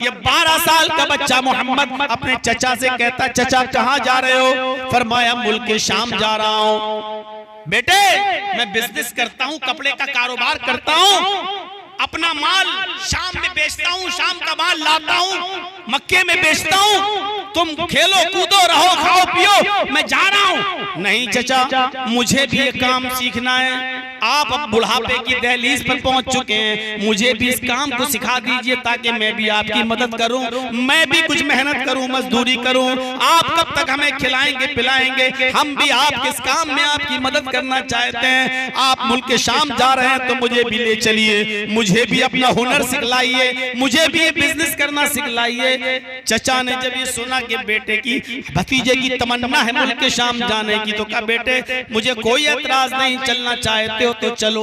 ये 12 साल का बच्चा मोहम्मद अपने चचा से कहता, चचा कहाँ जा रहे हो? फरमाया मुल्क शाम जा रहा हूँ। बेटे मैं बिजनेस करता हूँ, कपड़े का कारोबार करता हूँ, अपना माल शाम में बेचता हूँ, शाम का माल लाता हूँ, मक्के में बेचता हूँ, तुम खेलो कूदो रहो खाओ पियो, मैं जा रहा हूँ। नहीं चचा, मुझे भी ये काम सीखना है। आप अब बुढ़ापे की दहलीज पर पहुंच चुके हैं, मुझे भी इस काम को सिखा दीजिए ताकि मैं भी आपकी मदद करूं, मैं भी कुछ मेहनत करूं, मजदूरी करूं। आप कब तक हमें खिलाएंगे पिलाएंगे? हम भी आपके इस काम में आपकी मदद करना चाहते हैं। आप मुल्क शाम जा रहे हैं तो मुझे भी ले चलिए, मुझे भी अपना हुनर सिखलाइए, मुझे भी ये बिजनेस करना सिखलाइए। चचा ने जब ये सुना कि बेटे की भतीजे की तमन्ना है मुल्क शाम जाने की, तो कहा बेटे मुझे कोई एतराज नहीं, चलना चाहते हो तो चलो।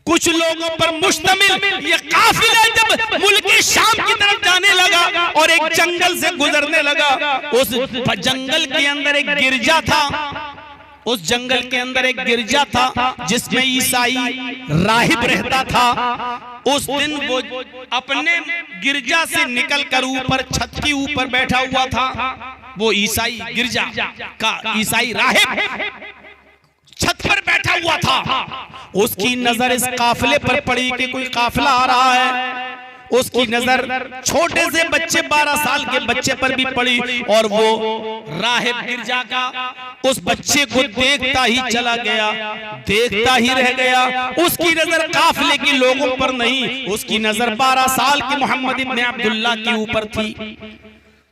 कुछ लोगों पर मुश्तमिल ये काफिला जब मुल्क शाम की तरफ जाने लगा और एक जंगल से गुजरने लगा, उस जंगल के अंदर एक गिरजा था, उस जंगल के अंदर एक गिरजा था जिसमें ईसाई राहिब रहता था। उस दिन वो अपने गिरजा से निकलकर ऊपर छत के ऊपर बैठा हुआ था। वो ईसाई गिरजा का ईसाई राहिब छत पर बैठा हुआ था। उसकी नजर इस काफिले पर पड़ी कि कोई काफिला आ रहा है। उसकी नजर छोटे से बच्चे 12 साल के बच्चे पर भी पड़ी और वो राहिब गिरजा का उस बच्चे को देखता ही चला गया, देखता ही रह गया। उसकी नजर काफिले के लोगों पर नहीं, उसकी नजर 12 साल के मोहम्मद इब्न अब्दुल्लाह के ऊपर थी।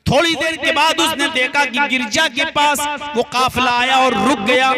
थोड़ी देर के बाद उसने देखा कि गिरजा के पास वो काफिला आया और रुक गया।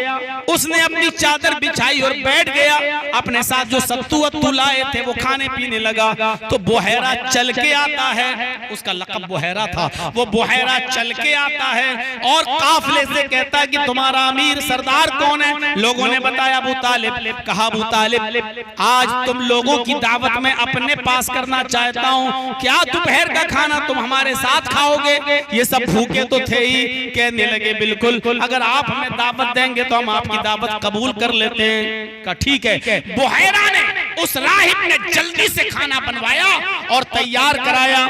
उसने अपनी चादर बिछाई और बैठ गया। अपने साथ जो सत्तू वत्तू लाए थे वो खाने पीने लगा। तो बुहैरा चल के आता है, उसका लक़ब बुहैरा था। वो बुहैरा चल के आता है और काफिले से कहता है कि तुम्हारा अमीर सरदार कौन है? लोगों ने बताया अबू तालिब। कहा अबू तालिब आज तुम लोगों की दावत में अपने पास करना चाहता हूँ, क्या दोपहर का खाना तुम हमारे साथ खाओगे? ये सब भूखे तो थे ही। कहने लगे बिल्कुल, अगर आप हमें दावत देंगे तो हम आपकी दावत कबूल कर लेते हैं। कहा ठीक है। बुहैरा ने उस राहिब ने जल्दी से खाना बनवाया और तैयार कराया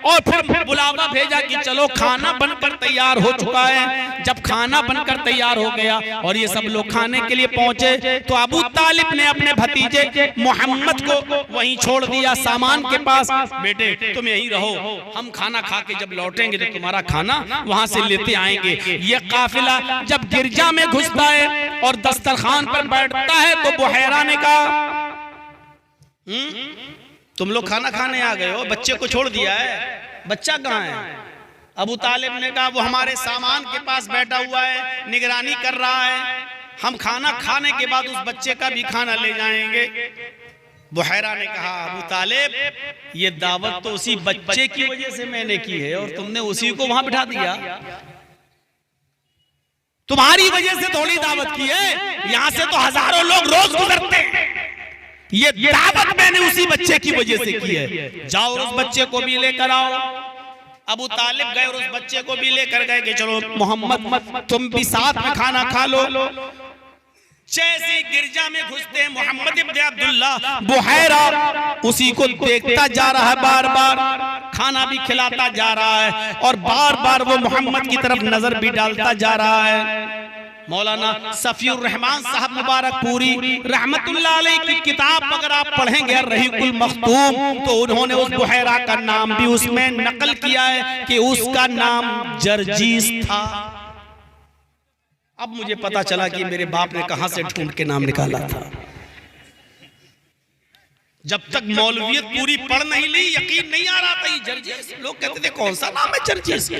और फिर बुलावा भेजा कि चलो खाना बनकर तैयार हो चुका है। जब खाना बनकर तैयार हो गया और ये सब लोग खाने के लिए पहुंचे तो अबू तालिब ने अपने भतीजे मोहम्मद को वहीं छोड़ दिया सामान के पास। बेटे तुम यहीं रहो, हम खाना खा के जब लौटेंगे तो तुम्हारा खाना वहां से लेते आएंगे। ये काफिला जब गिरजा में घुसता है और दस्तरखान पर बैठता है तो बुहैरा ने कहा तुम लोग खाना खाने आ गए हो, बच्चे को छोड़ दिया है, बच्चा कहाँ है? अबू तालिब ने कहा वो हमारे सामान के पास बैठा हुआ है, निगरानी कर रहा है, हम खाना खाने के बाद उस बच्चे का भी खाना ले जाएंगे। बुहैरा ने कहा अबू तालिब ये दावत तो उसी बच्चे की वजह से मैंने की है और तुमने उसी को वहां बिठा दिया। तुम्हारी वजह से थोड़ी दावत की है, यहां से तो हजारों लोग रोज गुजरते हैं। ये दावत मैंने उसी बच्चे की वजह से की है। जाओ उस बच्चे को भी लेकर आओ। अबू तालिब गए और उस बच्चे को भी लेकर गए कि चलो मोहम्मद तुम भी साथ में खाना खा लो। जैसे गिरजा में घुसते हैं मोहम्मद इब्न अब्दुल्लाह, बुहैरा उसी को देखता जा रहा है, बार बार खाना भी खिलाता जा रहा है और बार बार वो मोहम्मद की तरफ नजर भी डालता जा रहा है। मौलाना सफीउर रहमान साहब मुबारकपुरी रहमतुल्लाह अलैह की किताब अगर आप पढ़ेंगे रहीकुल मखतूम तो उन्होंने उस बुहैरा का नाम भी उसमें नकल किया है कि उसका नाम जर्जीस था। अब मुझे पता चला कि मेरे बाप ने कहां से ढूंढ के नाम निकाला था। जब तक मौलवियत पूरी पढ़ नहीं ली यकीन नहीं आ रहा था ये जर्जीस। लोग कहते थे कौन सा नाम है जर्जीस?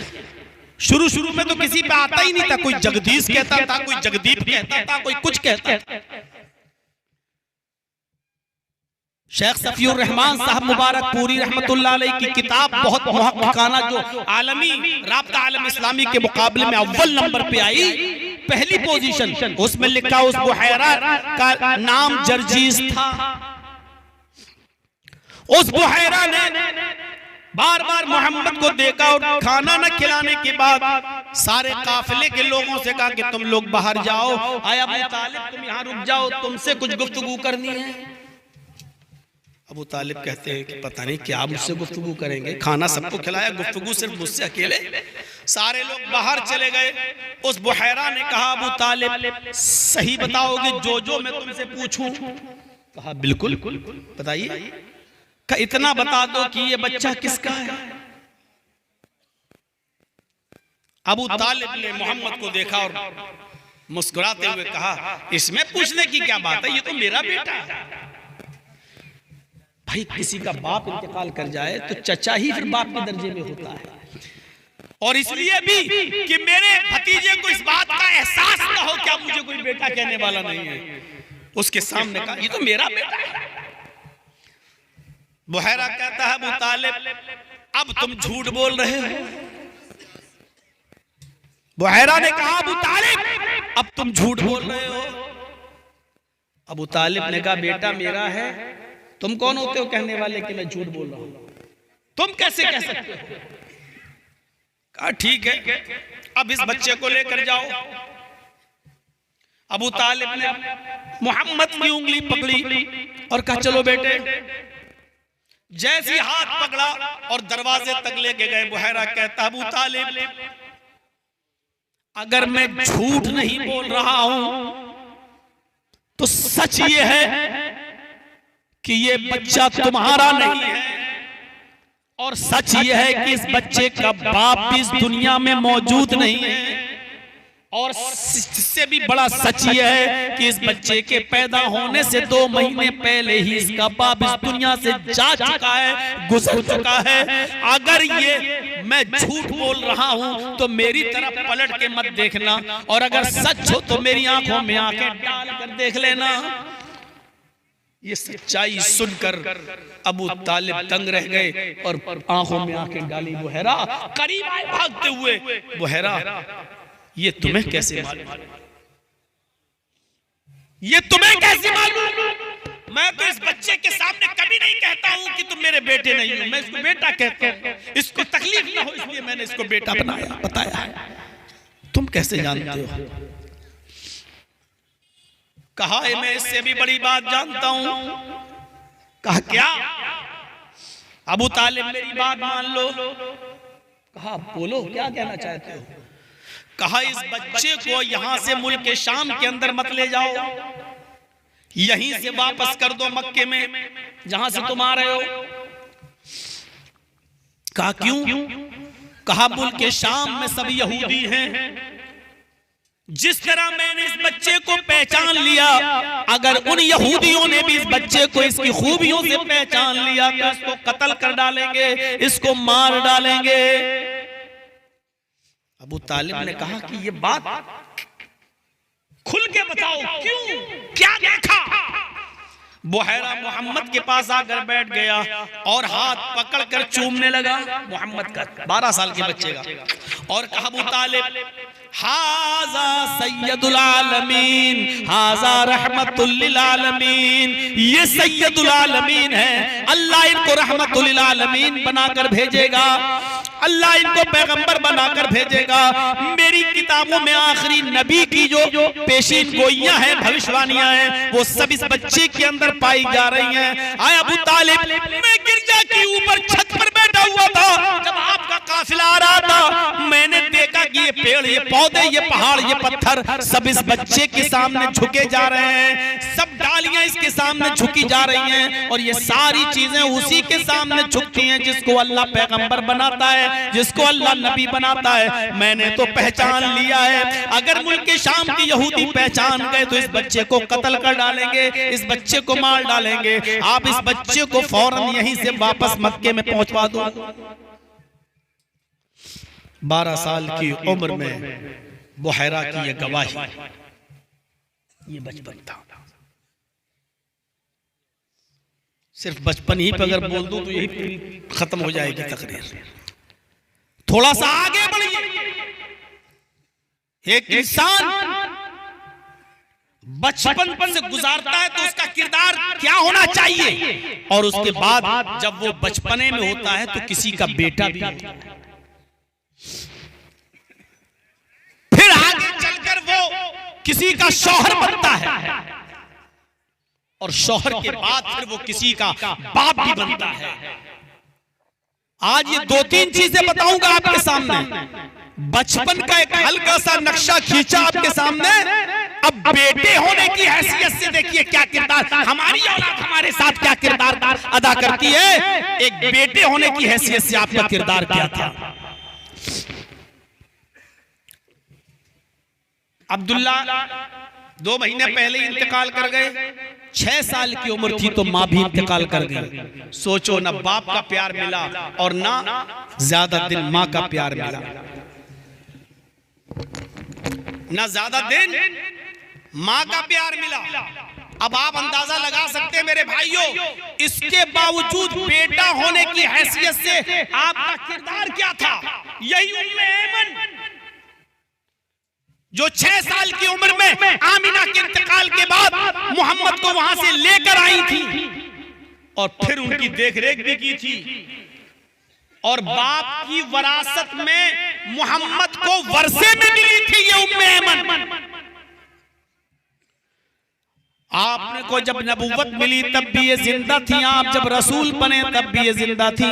शुरू में तो किसी पे आता ही नहीं था, कोई जगदीश कहता था, कोई जगदीप कहता था, कोई कुछ कहता था। शेख सफीउर रहमान साहब मुबारकपुरी रहमतुल्लाह अलैह की किताब बहुत मुहक्किकाना जो आलमी राब्ता आलम इस्लामी के मुकाबले में अव्वल नंबर पे आई, पहली पोजीशन, उसमें लिखा उस बुहैरा का नाम जर्जीस था। उस बुहैरा ने बार बार मोहम्मद को देखा और खाना न खिलाने के बाद सारे काफिले के लोगों से कहा कि तुम लोग बाहर जाओ, आया अबू तालिब तुम यहाँ रुक जाओ, तुमसे कुछ गुफ्तगू करनी है। अबू तालिब कहते हैं कि पता नहीं क्या मुझसे गुफ्तगू करेंगे, खाना सबको खिलाया, गुफ्तगू सिर्फ मुझसे अकेले। सारे लोग बाहर चले गए। उस बुहैरा ने कहा अबू तालिब सही बताओगे जो मैं तुमसे पूछूं? कहा बिल्कुल बताइए। कहा इतना बता दो कि ये बच्चा किसका है? अबू तालिब ने मोहम्मद को देखा और मुस्कुराते हुए कहा इसमें पूछने की क्या बात है, ये तो मेरा बेटा है। भाई किसी का बाप इंतकाल कर जाए तो चचा ही फिर बाप के दर्जे में होता है, और इसलिए भी कि मेरे भतीजे को इस बात का एहसास ना हो क्या मुझे कोई बेटा कहने वाला नहीं है, उसके सामने कहा ये तो मेरा बेटा है। बुहैरा कहता है अबू तालिब अब तुम झूठ बोल रहे हो। बुहैरा ने कहा अबू तालिब अब तुम झूठ बोल रहे हो। अबू तालिब ने कहा बेटा मेरा है, तुम कौन होते हो कहने वाले कि मैं झूठ बोल रहा हूं, तुम कैसे कह सकते हो? कहा ठीक है अब इस बच्चे को लेकर जाओ। अबू तालिब ने मोहम्मद की उंगली पकड़ी और कहा चलो बेटे। जैसी हाथ पकड़ा और दरवाजे तक लेके गए, बुहैरा कहता अबू तालिब अगर मैं झूठ नहीं बोल रहा हूं तो सच ये है कि ये बच्चा तुम्हारा नहीं है, और सच ये है कि इस बच्चे का बाप भी इस दुनिया में मौजूद नहीं है, और इससे भी बड़ा सच ये है कि इस बच्चे के पैदा होने से 2 महीने पहले ही इसका बाप इस दुनिया से जा चुका है, गुजर चुका है। अगर ये मैं झूठ बोल रहा हूं तो मेरी तरफ पलट के मत देखना, और अगर सच हो तो मेरी आंखों में आंखें डाल कर देख लेना। ये सच्चाई सुनकर अबू तालिब दंग रह गए और आंखों में आंखें डाली। बुहैरा करीब आए भागते हुए, बुहैरा ये तुम्हें कैसे मालूम? ये तुम्हें कैसे मालूम? मैं तो इस बच्चे के सामने कभी नहीं कहता हूं कि तुम मेरे बेटे नहीं हो, मैं इसको बेटा कहता हूं, इसको तकलीफ ना हो इसलिए मैंने इसको बेटा बनाया बताया है। तुम कैसे जानते हो? कहा मैं इससे भी बड़ी बात जानता हूं। कहा क्या? अबू तालिब मेरी बात मान लो। कहा बोलो क्या कहना चाहते हो? कहा इस बच्चे को यहां से मुल्क शाम के अंदर मत ले जाओ, यहीं से वापस कर दो मक्के में जहां से तुम आ रहे हो। कहा क्यों? कहा मुल्क शाम में सब यहूदी हैं, जिस तरह मैंने इस बच्चे को पहचान लिया, अगर उन यहूदियों ने भी इस बच्चे को इसकी खूबियों से पहचान लिया तो इसको कत्ल कर डालेंगे, इसको मार डालेंगे। अबू तालिब ने कहा कि ये बात खुल के बताओ, क्यों, क्या देखा? बुहैरा मोहम्मद के पास आकर बैठ गया और हाथ पकड़कर चूमने लगा मोहम्मद का, 12 साल के बच्चे का, और कहा अबू तालिब हाजा सैयदुल आलमीन, हाजा रहमतुल लिल आलमीन, ये सैयदुल आलमीन है, अल्लाह इनको रहमतुल लिल आलमीन बनाकर भेजेगा, अल्लाह इनको पैगंबर बनाकर भेजेगा। मेरी किताबों में आखिरी नबी की जो पेशीन गोइयां हैं, भविष्यवाणियां हैं, वो सब इस बच्चे के अंदर पाई जा रही हैं। आए अबू तालिब, मैं गिरजा के ऊपर छत पर बैठा हुआ था, जब आपका काफिला आ रहा था, मैंने देखा कि ये पेड़, ये पौधे, ये पहाड़, ये पत्थर सब इस बच्चे के सामने झुके जा रहे हैं, सब डालियां इसके सामने झुकी जा रही हैं, और ये सारी चीजें उसी के सामने झुकती हैं जिसको अल्लाह पैगंबर बनाता है, जिसको अल्लाह नबी बनाता है। मैंने तो पहचान लिया है, अगर मुल्क शाम के यहूदी पहचान गए तो इस बच्चे को कत्ल कर डालेंगे, इस बच्चे को मार डालेंगे। आप इस बच्चे को फौरन यहीं से वापस मक्के में पहुंचवा दो। 12 साल की उम्र में बुहैरा की ये गवाही, ये बचपन था। सिर्फ बचपन ही पे अगर बोल दूं तो यही खत्म हो जाएगी तकरीर। थोड़ा सा आगे बढ़िए। एक इंसान बचपन से गुजारता है तो उसका किरदार क्या होना चाहिए, और उसके बाद जब वो बचपने में होता है तो किसी का बेटा भी होता है, फिर आगे चलकर वो किसी का शौहर बनता है, और शौहर के बाद फिर वो किसी का बाप भी बनता है। आज ये 2-3 चीजें बताऊंगा आपके सामने। बचपन का एक हल्का सा नक्शा खींचा आपके सामने। अब बेटे होने की हैसियत से देखिए क्या किरदार, हमारी औलाद हमारे साथ क्या किरदार अदा करती है। एक बेटे होने की हैसियत से आपका किरदार क्या था। अब्दुल्ला 2 महीने पहले इंतकाल कर गए। 6 साल की उम्र थी तो मां भी इंतकाल कर गई। सोचो, ना बाप का प्यार मिला और ना ज्यादा दिन मां का प्यार मिला, ना ज्यादा दिन मां का प्यार मिला। अब आप अंदाजा लगा सकते हैं मेरे भाइयों, इसके बावजूद बेटा होने की हैसियत से आपका किरदार क्या था। यही उम्मे ऐमन जो 6 साल की उम्र में आमिना के इंतकाल के बाद मोहम्मद को वहां से लेकर आई थी और फिर उनकी देखरेख भी की थी। और बाप की वरासत में मोहम्मद को वर्षे में मिली थी ये उम्मे ऐमन। आपने को जब नबूवत मिली तब भी ये जिंदा थी, आप जब रसूल बने तब भी ये जिंदा थी।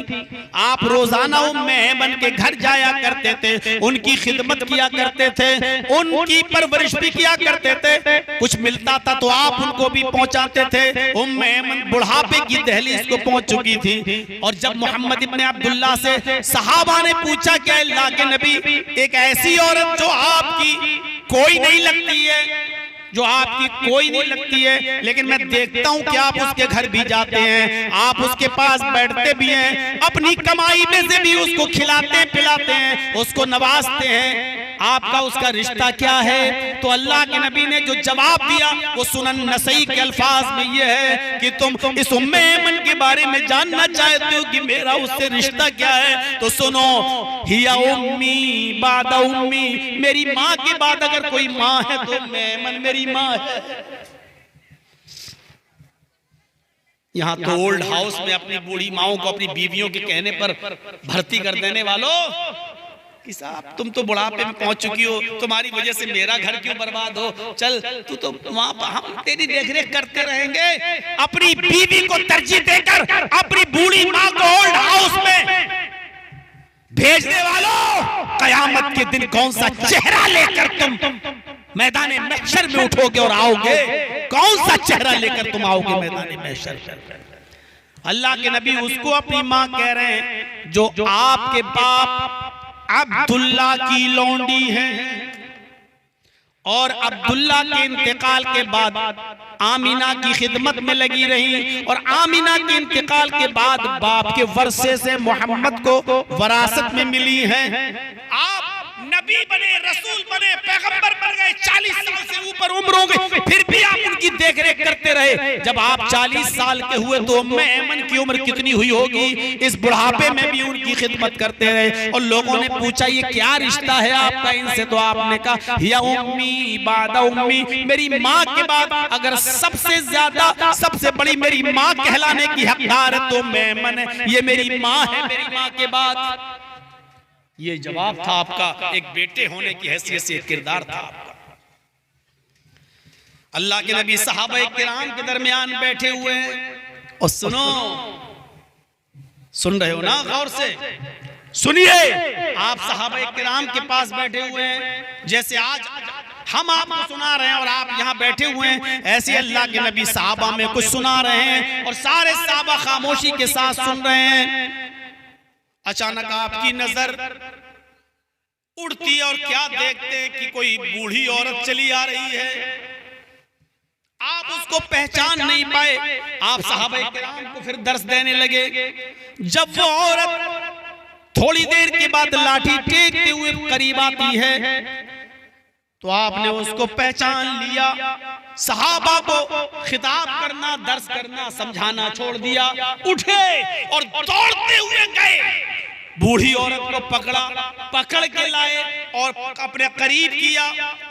आप रोजाना उम्मे ऐमन के घर जाया करते थे, उनकी खिदमत किया करते थे, उनकी परवरिश भी किया करते थे। कुछ मिलता था तो आप उनको भी पहुंचाते थे। उम्मे ऐमन बुढ़ापे की दहलीज को पहुंच चुकी थी। और जब मोहम्मद इब्ने अब्दुल्ला से सहाबा ने पूछा कि अल्लाह के नबी, एक ऐसी औरत जो आपकी कोई नहीं लगती है, जो आपकी कोई नहीं लगती है, लेकिन मैं देखता हूं कि आप उसके घर भी जाते हैं, आप उसके पास बैठते भी हैं, अपनी कमाई में से भी उसको खिलाते पिलाते हैं, उसको नवाजते हैं। आपका उसका रिश्ता क्या है? तो अल्लाह के नबी ने जो जवाब दिया वो सुनन नसई के अल्फाज में ये है कि तुम इस उम्मे ऐमन के बारे में जानना चाहते हो कि मेरा उससे रिश्ता क्या है, तो सुनो, हिया उम्मी बादा उम्मी, मेरी माँ के बाद अगर कोई माँ है तो उम्मे ऐमन मेरी माँ है। यहाँ तो ओल्ड हाउस में अपनी बूढ़ी माओं को अपनी बीवियों के कहने पर भर्ती कर देने वालों कि साहब तुम तो बुढ़ापे में पहुंच चुकी हो, तुम्हारी वजह से मेरा घर क्यों बर्बाद हो, चल तू तो वहां पर हम तेरी देखरेख करते रहेंगे। अपनी बीवी को तरजीह देकर अपनी बूढ़ी माँ को ओल्ड हाउस में भेजने वालों, कयामत के दिन कौन सा चेहरा लेकर तुम मैदान महशर में उठोगे और आओगे? कौन सा चेहरा लेकर तुम आओगे मैदान महशर? अल्लाह के नबी उसको अपनी माँ कह रहे हैं जो आपके बाप अब्दुल्ला की लौंडी है। और अब्दुल्ला के इंतकाल के बाद आमिना की खिदमत में लगी रही, और आमिना के इंतकाल के बाद बाप के वर्षे से मोहम्मद को वरासत में मिली है। आप नबी बने, रसूल बने, पैगंबर बन गए, 40 साल से ऊपर उम्र हो गई, फिर भी आप उनकी देखरेख करते रहे। जब आप 40 साल के हुए तो उम्मे ऐमन की उम्र कितनी हुई होगी? इस बुढ़ापे में भी उनकी खिदमत करते रहे। और लोगों ने पूछा ये क्या रिश्ता है आपका इनसे? तो आपने कहा या उम्मी बादा उम्मी, मेरी माँ के बाद अगर सबसे ज्यादा सबसे बड़ी मेरी माँ कहलाने की हकदार है तो उम्मे ऐमन है, ये मेरी माँ है मेरी माँ के बाद। ये जवाब था आपका, एक बेटे होने की हैसियत से किरदार था आपका। अल्लाह के नबी सहाबा किराम के दरमियान बैठे हुए हैं और सुनो, सुन रहे हो ना? गौर से सुनिए। आप सहाबा किराम के पास बैठे हुए हैं, जैसे आज हम आपको सुना रहे हैं और आप यहाँ बैठे हुए हैं, ऐसे अल्लाह के नबी सहाबा में कुछ सुना रहे हैं और सारे सहाबा खामोशी के साथ सुन रहे हैं। अचानक आपकी नजर उड़ती है और क्या देखते हैं कि कोई बूढ़ी औरत चली आ रही है। आप उसको पहचान नहीं पाए। आप सहाबा किराम को फिर दर्स देने लगे। जब वो औरत थोड़ी देर के बाद लाठी टेकते हुए करीब आती है तो आपने उसको पहचान लिया। सहाबा को खिताब करना, दर्स करना, समझाना छोड़ दिया, उठे और दौड़ते हुए गए, बूढ़ी औरत को पकड़ा, पकड़ के लाए और अपने करीब किया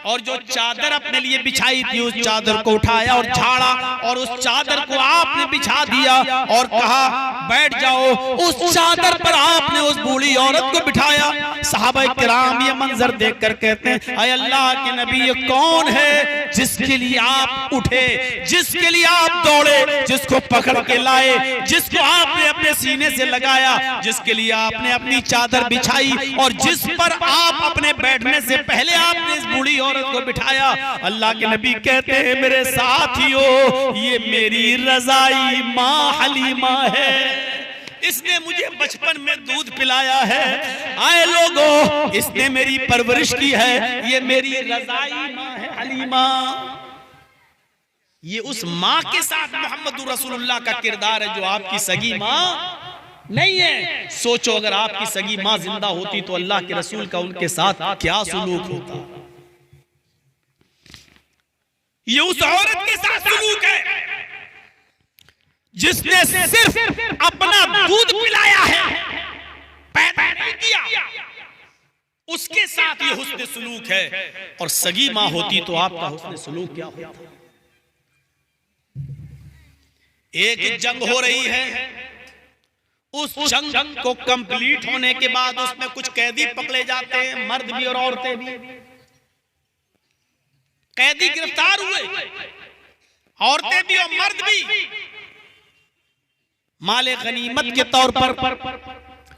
और जो चादर अपने लिए बिछाई थी उस चादर को उठाया और झाड़ा और उस चादर को आपने बिछा दिया और कहा बैठ जाओ। उस चादर पर आपने उस बूढ़ी औरत को बिठाया। सहाबा किराम ये मंजर देखकर कहते हैं, अय अल्लाह के नबी, ये कौन है जिसके लिए आप उठे, जिसके लिए आप दौड़े, जिसको पकड़ के लाए, जिसको आपने अपने सीने से लगाया, जिसके लिए आपने अपनी चादर बिछाई और जिस पर आप अपने बैठने से पहले आपने इस बूढ़ी औरत को बिठाया। अल्लाह के नबी कहते हैं, मेरे साथियों, ये मेरी रज़ाई माँ हलीमा है, इसने मुझे बचपन में दूध पिलाया है। आए लोगों, इसने मेरी परवरिश की है, ये मेरी रज़ाई माँ है हलीमा। ये उस माँ के साथ मोहम्मद रसूलुल्लाह का किरदार है जो आपकी सगी माँ नहीं है। सोचो अगर आपकी सगी माँ जिंदा होती तो अल्लाह के रसूल का उनके साथ क्या सुलूक होता। ये उस औरत के साथ सुलूक है जिसने सिर्फ अपना दूध पिलाया है, पैदा नहीं किया, उसके साथ ये हुस्न सुलूक है। और सगी माँ होती तो आपका हुस्न सुलूक क्या होता। एक जंग हो रही है, उस जंग को कंप्लीट होने के बाद उसमें कुछ कैदी पकड़े जाते हैं, मर्द भी और औरतें भी। कैदी गिरफ्तार हुए, औरतें भी और मर्द भी। माले गनीमत के तौर पर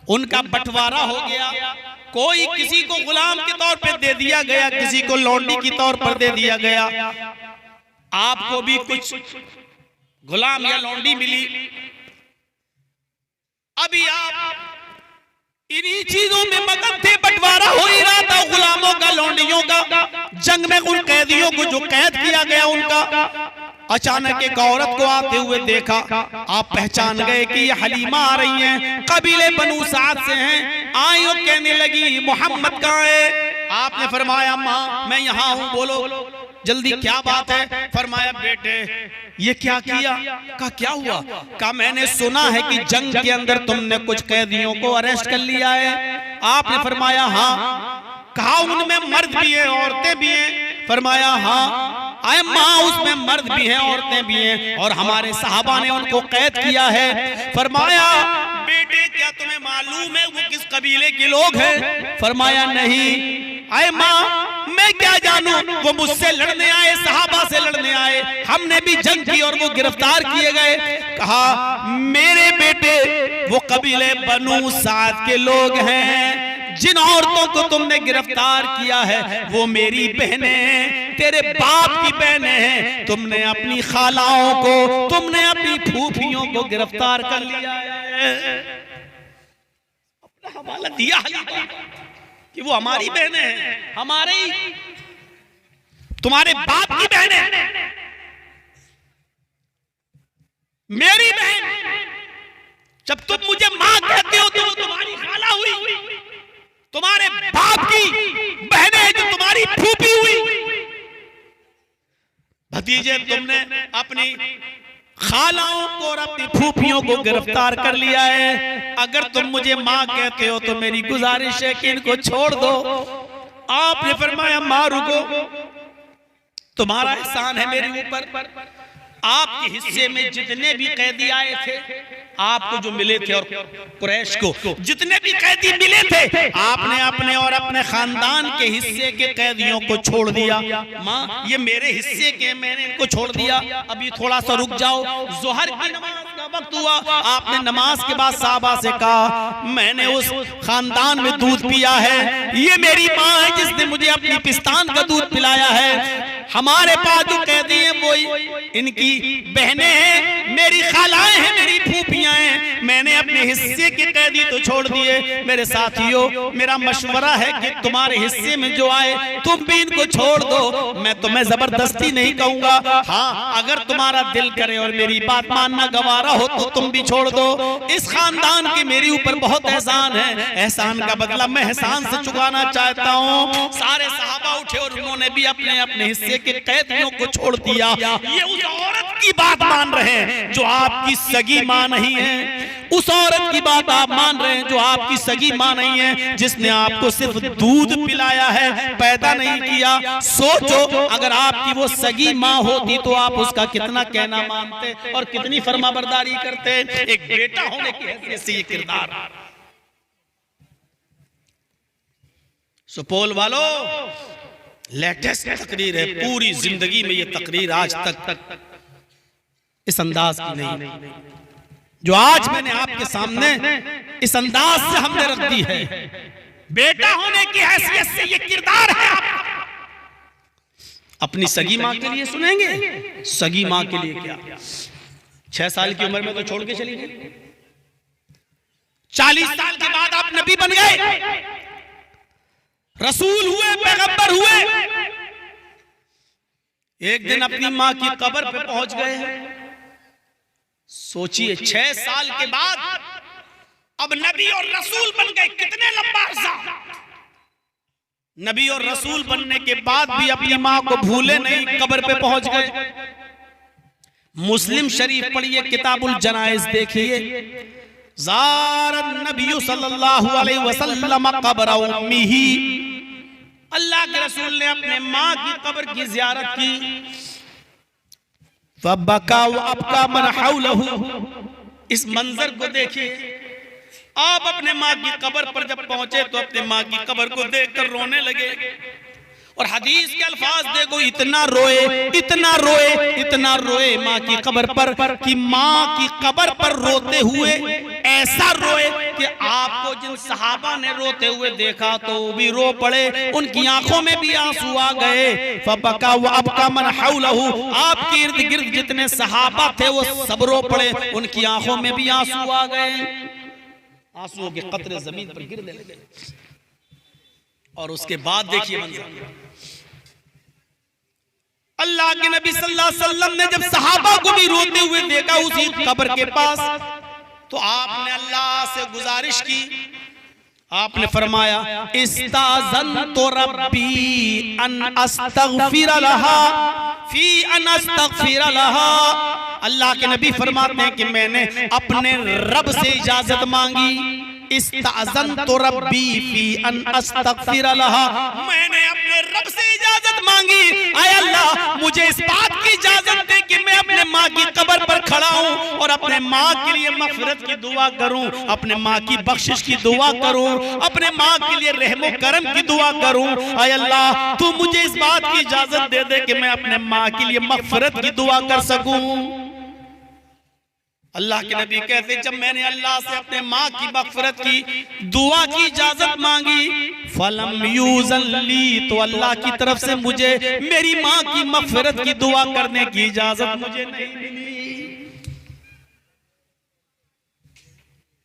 उनका बंटवारा हो गया। कोई किसी को गुलाम के तौर पर दे दिया गया, किसी को लौंडी के तौर पर दे दिया गया। आपको भी कुछ गुलाम या लौंडी मिली। अभी आप इन्हीं चीजों में मगन थे, बंटवारा हो ही रहा था गुलामों का, लौंडियों का। जंग में उन कैदियों को जो कैद किया गया उनका, अचानक एक औरत को आते हुए देखा। आप पहचान गए कि ये हलीमा आ रही हैं, कबीले बनु साद से हैं। आई और कहने लगी, मोहम्मद कहाँ है? आपने फरमाया, माँ मैं यहाँ हूँ, बोलो जल्दी क्या बात है? फरमाया, बेटे ये क्या किया? कहा क्या हुआ? कहा मैंने सुना है कि जंग के अंदर तुमने कुछ कैदियों को अरेस्ट कर लिया है। आपने फरमाया हाँ। कहा उनमें मर्द भी हैं औरतें भी हैं? फरमाया हाँ। आए माँ उसमें मर्द भी हैं औरतें भी हैं और हमारे सहाबा ने उनको कैद किया है। फरमाया बेटे क्या तुम्हें मालूम है वो किस कबीले के लोग हैं? फरमाया नहीं। आए माँ मैं क्या जानूं, वो मुझसे लड़ने आए, सहाबा से लड़ने आए, हमने भी जंग की और वो गिरफ्तार किए गए। कहा मेरे बेटे वो कबीले बनु साद के लोग हैं। जिन औरतों को तुमने गिरफ्तार किया है वो मेरी बहनें हैं, तेरे बाप की बहनें हैं। तुमने अपनी खालाओं को, तुमने अपनी फूफियों को गिरफ्तार कर लिया है। अपना हवाला दिया कि वो हमारी बहनें हैं, हमारे ही, तुम्हारे बाप की बहनें, मेरी बहन। जब तुम मुझे मां कहते हो तो वो तुम्हारी खाला हुई, तुम्हारे बाप की बहनें जो तुम्हारी फूफी हुई। भतीजे तुमने अपनी खालाओं को और अपनी फूफियों को गिरफ्तार कर लिया है। अगर तुम मुझे माँ कहते हो तो मेरी गुजारिश है कि इनको छोड़ दो। आपने फरमाया माँ रुको, तुम्हारा एहसान है मेरे ऊपर। आपके हिस्से में जितने भी कैदी आए थे, आपको जो मिले थे और कुरैश को जितने भी कैदी मिले थे, आपने अपने और अपने खानदान के हिस्से के कैदियों को छोड़ दिया। माँ ये मेरे हिस्से के, मैंने इनको छोड़ दिया, अभी थोड़ा सा रुक जाओ। जोहर की नमाज का वक्त हुआ, आपने नमाज के बाद साहबा से कहा मैंने उस खानदान में दूध पिया है, ये मेरी माँ है जिसने मुझे अपनी पिस्तान का दूध पिलाया है। हमारे पास जो कैदी हैं वो इनकी बहनें हैं, मेरी खालाएं हैं, मेरी फूफियां हैं। मैंने अपने हिस्से के कैदी तो छोड़ दिए। मेरे साथियों मेरा मशवरा है कि तुम्हारे हिस्से में जो आए तुम भी इनको छोड़ दो। मैं तुम्हें जबरदस्ती नहीं कहूंगा, हाँ अगर तुम्हारा दिल करे और मेरी बात मानना गवारा हो तो तुम भी छोड़ दो। इस खानदान के मेरे ऊपर बहुत एहसान है, एहसान का बदला मैं एहसान से चुकाना चाहता हूँ। सारे सहाबा उठे और उन्होंने भी अपने अपने हिस्से के कैदियों को छोड़ दिया। ये उस औरत की बात मान रहे हैं जो आपकी सगी मां नहीं है, उस औरत की बात आप मान रहे हैं जो आपकी सगी मां नहीं है, जिसने आपको सिर्फ दूध पिलाया है, पैदा नहीं किया। सोचो अगर आपकी वो सगी मां होती तो आप उसका कितना कहना मानते और कितनी फरमाबरदारी करते। एक बेटा होने की हैसियत से ये किरदार। सुपौल वालों, लेटेस्ट तकरीर है, पूरी जिंदगी में ये तकरीर आज तक इस अंदाज की नहीं जो आज मैंने आपके सामने इस अंदाज से हमने रख दी है। बेटा होने की हैसियत से ये किरदार है आपका। अपनी सगी माँ के लिए सुनेंगे, सगी माँ के लिए क्या, 6 साल की उम्र में तो छोड़ के चली गई, 40 साल के बाद आप नबी बन गए, रसूल हुए, पैगंबर हुए, एक दिन अपनी माँ की कब्र पे पहुंच गए। सोचिए 6 साल के बाद अब नबी और रसूल बन गए, कितने लंबा अरसा। नबी और रसूल बनने के बाद भी अपनी माँ को भूले नहीं, कब्र पे पहुंच गए। मुस्लिम शरीफ पढ़िए, किताबुल जनाइज देखिए, ज़ारन नबी सल्लल्लाहु अलैहि वसल्लम क़ब्र उम्मिही, अल्लाह के रसूल ने अपने माँ की कब्र की ज़ियारत की। फबका व अबका मन हौलहु, इस मंजर को देखिए। आप अपने माँ की कब्र पर जब पहुंचे तो अपने माँ की कब्र को देखकर रोने लगे, और हदीस के अल्फाज देखो, इतना रोए, इतना रोए, इतना रोए माँ की कब्र पर कि माँ की कब्र पर रोते हुए ऐसा रोए कि आपको जिन सहाबा ने रोते हुए देखा तो भी रो पड़े, उनकी आंखों में भी आंसू आ गए। फबका व अबका मन हौलहु, आपके इर्द गिर्द जितने सहाबा थे वो सब रो पड़े, उनकी आंखों में भी आंसू आ गए, आंसुओं के कतरे जमीन पर गिरने लगे। और उसके बाद देखिए मंजर, अल्लाह के नबी सल्लल्लाहु अलैहि वसल्लम ने जब सहाबा को भी रोते हुए देखा उसी कब्र के पास, तो आपने अल्लाह से गुजारिश की, आपने फरमाया इस्ताज़नतु रब्बी अन अस्तगफिर लहा फी अन अस्तगफिर लहा। अल्लाह के नबी फरमाते हैं कि मैंने अपने रब से इजाजत मांगी, इस्ताज़नतु रब्बी फी अन अस्तगफिर लहा, मैंने अपने रब से इजाजत मांगी, आय अल्लाह मुझे इस बात की इजाजत दे कि मैं अपने माँ की कब्र पर खड़ा हूँ और अपने माँ के लिए मग़फ़िरत की दुआ करूँ, अपने माँ की बख्शिश की दुआ करूँ, अपने माँ के लिए रहमो करम की दुआ करूँ। आय अल्लाह तू मुझे इस बात की इजाजत दे दे कि मैं अपने माँ के लिए मग़फ़िरत की दुआ कर सकूँ। अल्लाह के नबी कहते, जब मैंने अल्लाह से अपने माँ की मग़फ़िरत की दुआ की इजाजत मांगी, फलम यूज़ली, तो अल्लाह की तरफ से मुझे मेरी माँ की मग़फ़िरत की दुआ करने की इजाजत मुझे नहीं मिली।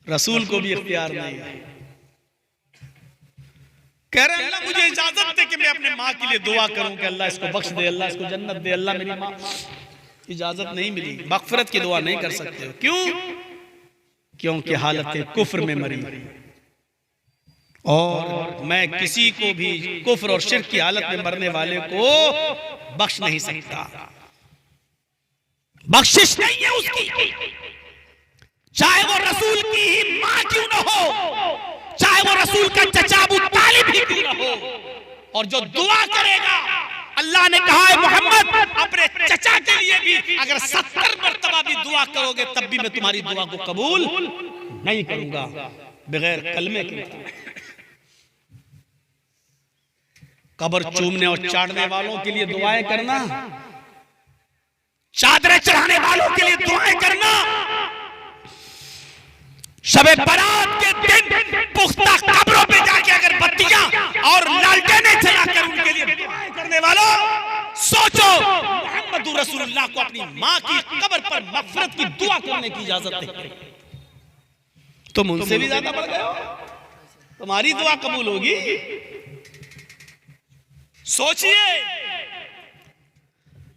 रसूल को भी इख्तियार नहीं है, कह रहे अल्लाह मुझे इजाजत दे कि मैं अपने माँ के लिए दुआ करूं कि अल्लाह इसको बख्श दे, अल्लाह इसको जन्नत दे, अल्लाह मेरी माँ। इजाजत नहीं मिली, मग़फ़िरत की दुआ नहीं कर सकते हो। क्यों? क्योंकि हालत कुफ्र में मरी, और मैं किसी को भी कुफ्र और शिर्क की हालत में मरने वाले को बख्श नहीं सकता, बख्शिश नहीं है उसकी, चाहे वो रसूल की ही माँ क्यों न हो, चाहे वो रसूल का चचा अबू तालिब ही क्यों न हो। और जो दुआ करेगा, अल्लाह ने कहा है मोहम्मद अपने चचा के लिए भी अगर 70 मरतबा भी दुआ करोगे तब भी मैं तुम्हारी दुआ को कबूल नहीं करूंगा बगैर कलमे के। कब्र चूमने और चाटने वालों के लिए दुआएं करना, चादरें चढ़ाने वालों के लिए दुआएं करना, शबे बारात के दिन पुख्ता कब्रों पे जाके अगर बत्तियां और लालटेनें जलाकर उनके लिए दुआएं करने वालों, सोचो मोहम्मद रसूलुल्लाह को अपनी माँ की कब्र पर मग़फ़िरत की दुआ करने की इजाजत नहीं, तुम उनसे भी ज्यादा बढ़ गए हो, तुम्हारी दुआ कबूल होगी। सोचिए,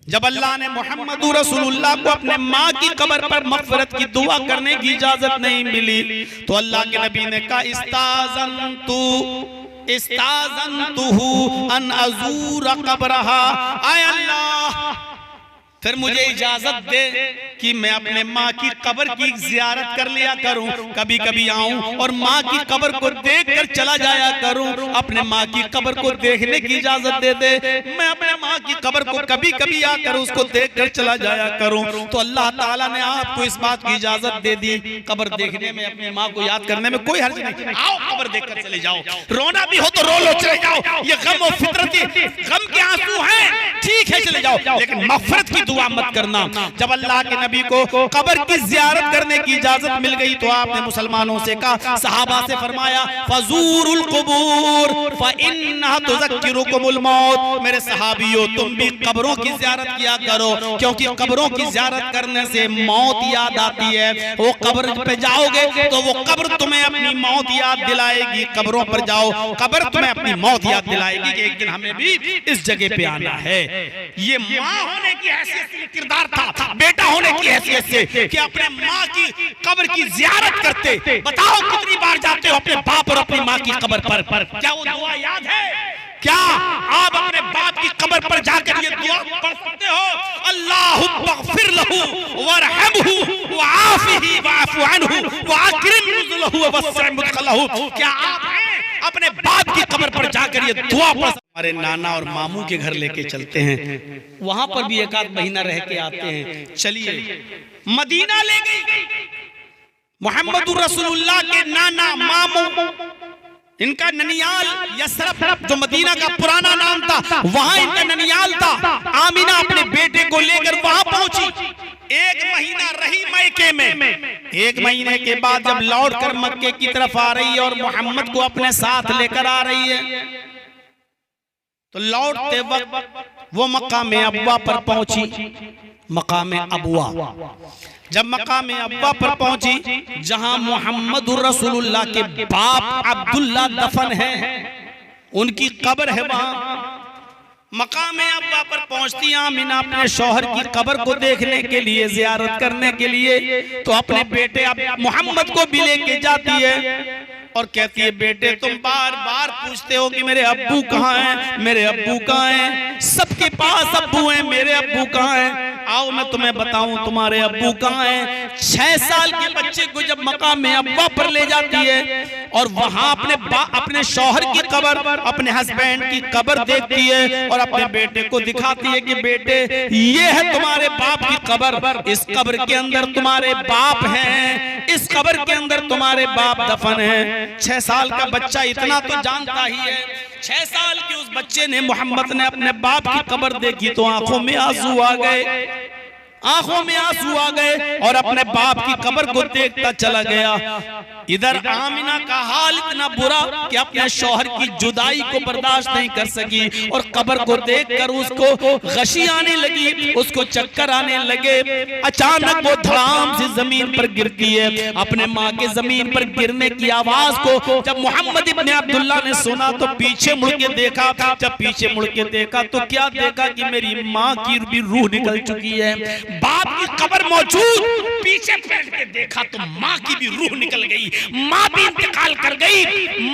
जब अल्लाह ने मोहम्मद रसूलुल्लाह को अपने माँ की कब्र पर मग़फ़िरत की दुआ करने की इजाजत नहीं मिली, तो अल्लाह के नबी ने कहा इस्ताज़नतुहु अन अज़ूर क़ब्रहा, आय अल्लाह फिर मुझे इजाजत दे कि मैं अपने माँ की कब्र की जियारत कर लिया करूं, कभी कभी आऊं और माँ की कब्र को देखकर चला जाया करूं। अपने माँ की कब्र को देखने की इजाजत दे दे, मैं अपने माँ की कब्र को कभी कभी आकर उसको देखकर चला जाया करूं। तो अल्लाह ताला ने आपको इस बात की इजाजत दे दी। कब्र देखने में, अपनी माँ को याद करने में कोई हर्ज नहीं। आओ कब्र देखकर चले जाओ, रोना भी हो तो रो लो, चले जाओ। ये गम और फितरती गम के आंसू हैं, ठीक है चले जाओ, लेकिन मग़फ़िरत की दुआ मत करना। जब अल्लाह के नबी को कब्र की ज़ियारत करने की इजाजत मिल गई तो आपने मुसलमानों से कहा, सहाबा से फरमाया, फज़ूरुल क़ुबूर फ़इन्नहा तुज़क्किरुकुमुल मौत। मेरे सहाबियों, तुम भी कब्रों की ज़ियारत किया करो, क्योंकि कब्रों की ज़ियारत करने से मौत याद आती है। वो कब्र पे जाओगे तो वो कब्र तुम्हें अपनी मौत याद दिलाएगी। कब्रों पर जाओ, कब्र तुम्हें अपनी मौत याद दिलाएगी कि एक दिन हमें भी इस जगह पे आना है। ये माँ होने की हैसियत से किरदार था, बेटा होने की हैसियत से कि अपने माँ की कब्र की जियारत करते। बताओ कितनी बार जाते हो अपने बाप और अपनी माँ की कब्र पर? क्या वो दुआ याद है? क्या आप अपने बाप की कब्र पर जाकर ये दुआ पढ़ सकते हो? अल्लाहुम्मग़फ़िर लहू वरहमहू वआफ़िही वअफ़ु अन्हु वअक्रिम नुज़ुलहू ववस्सिअ मुदख़लहू। क्या आप अपने बाप की कब्र पर जाकर ये दुआ पढ़? हमारे नाना और मामू के घर लेके चलते हैं, वहां पर भी एक आध महीना रह के आते हैं। चलिए, मदीना ले गई। मोहम्मदुर रसूलुल्लाह के नाना मामू, इनका ननियाल यसरफ जो मदीना का पुराना नाम था, वहां इनका ननियाल था। आमिना अपने बेटे को लेकर वहां पहुंची। एक महीना रही मक्के में। एक महीने के बाद जब लौट कर मक्के की तरफ आ रही है और मोहम्मद को अपने साथ लेकर आ रही है, तो लौटते वक्त वो मकाम अब्वा पर पहुंची। मकाम अब्वा, जब मकाम अब्वा पर पहुंची, जहां मुहम्मदुर रसूलुल्लाह के बाप अब्दुल्ला दफन है, उनकी कब्र है वहां। मकाम अब्वा पर पहुंचती आमिना अपने शौहर की कब्र को देखने के लिए, जियारत करने के लिए, तो अपने बेटे मोहम्मद को भी लेके जाती है और कहती है, बेटे तुम बार बार पूछते हो कि मेरे अब्बू कहाँ हैं, मेरे अब्बू कहाँ हैं, सबके पास अब्बू हैं, मेरे अब्बू कहाँ हैं? आओ मैं तुम्हें बताऊं तुम्हारे अब्बू कहाँ हैं। 6 साल के बच्चे को जब मकाम अब्वा पर ले जाती है और वहां अपने शौहर की कब्र, अपने हस्बैंड की कब्र देखती है और अपने बेटे को दिखाती है कि बेटे ये है तुम्हारे बाप की कब्र, इस कब्र के अंदर तुम्हारे बाप हैं, इस कब्र के अंदर तुम्हारे बाप दफन हैं। 6 साल का बच्चा इतना तो जानता ही है। 6 साल के उस बच्चे ने, मोहम्मद ने अपने बाप की कब्र देखी तो आंखों में आंसू आ गए, आंखों में आंसू आ गए और अपने बाप की कब्र को देखता चला गया। इधर आमिना का हाल इतना बुरा कि अपने शौहर की जुदाई को बर्दाश्त नहीं कर सकी और कब्र को देखकर उसको गशी आने लगी, उसको चक्कर आने लगे। अचानक वो धड़ाम से जमीन पर गिरती है। अपने माँ के जमीन पर गिरने की आवाज को जब मोहम्मद इब्न अब्दुल्ला ने सुना तो पीछे मुड़ के देखा। जब पीछे मुड़ के देखा तो क्या देखा कि मेरी माँ की भी रूह निकल चुकी है। बाप की कब्र मौजूद, पीछे पलट के देखा तो माँ की भी रूह निकल गई, माँ भी इंतकाल कर गई,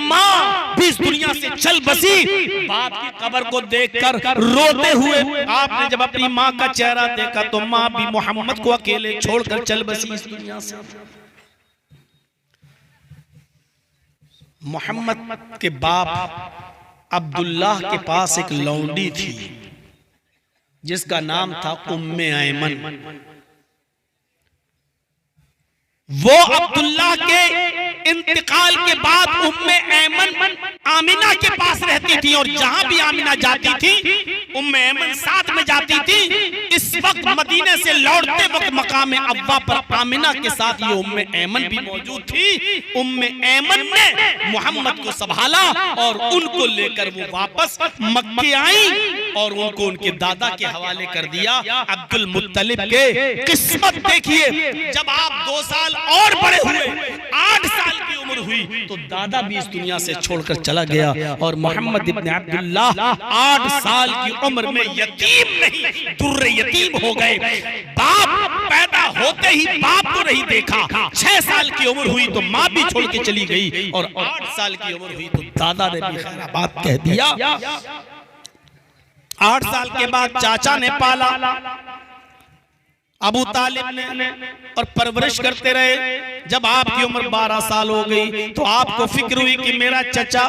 माँ भी इस दुनिया से चल बसी। बाप की कब्र को देखकर रोते हुए आपने जब अपनी माँ का चेहरा देखा तो माँ भी मोहम्मद को अकेले छोड़कर चल बसी इस दुनिया से। मोहम्मद के बाप अब्दुल्लाह के पास एक लौंडी थी जिसका नाम था उम्मे ऐमन। वो अब्दुल्लाह के इंतकाल के बाद उम्मे ऐमन आमिना के पास रहती थी और जहां भी आमिना जाती थी उम्मे ऐमन साथ में जाती थी। इस वक्त मदीने से लौटते वक्त मकाम अब्वा पर आमिना के साथ ये उम्मे ऐमन भी मौजूद थी। उम्मे ऐमन ने मोहम्मद को संभाला और उनको लेकर वो वापस मक्के आई और उनको उनके दादा के हवाले कर दिया, अब्दुल मुत्तलिब के। किस्मत देखिए, जब आप 2 साल और बड़े हुए, 8 साल की उम्र हुई तो दादा भी इस दुनिया से छोड़कर चला गया और मोहम्मद इब्न अब्दुल्लाह 8 साल की उम्र में यतीम नहीं, दुर्रे यतीम हो गए। बाप पैदा होते ही बाप को नहीं देखा। 6 साल की उम्र हुई तो माँ भी छोड़ के चली गई और 8 साल की उम्र हुई तो दादा ने भी खैराबाद कह दिया। 8 साल के बाद चाचा ने पाला, अबू तालिब ने और परवरिश करते रहे। जब आपकी उम्र 12 साल हो गई तो आपको फिक्र हुई कि मेरा चचा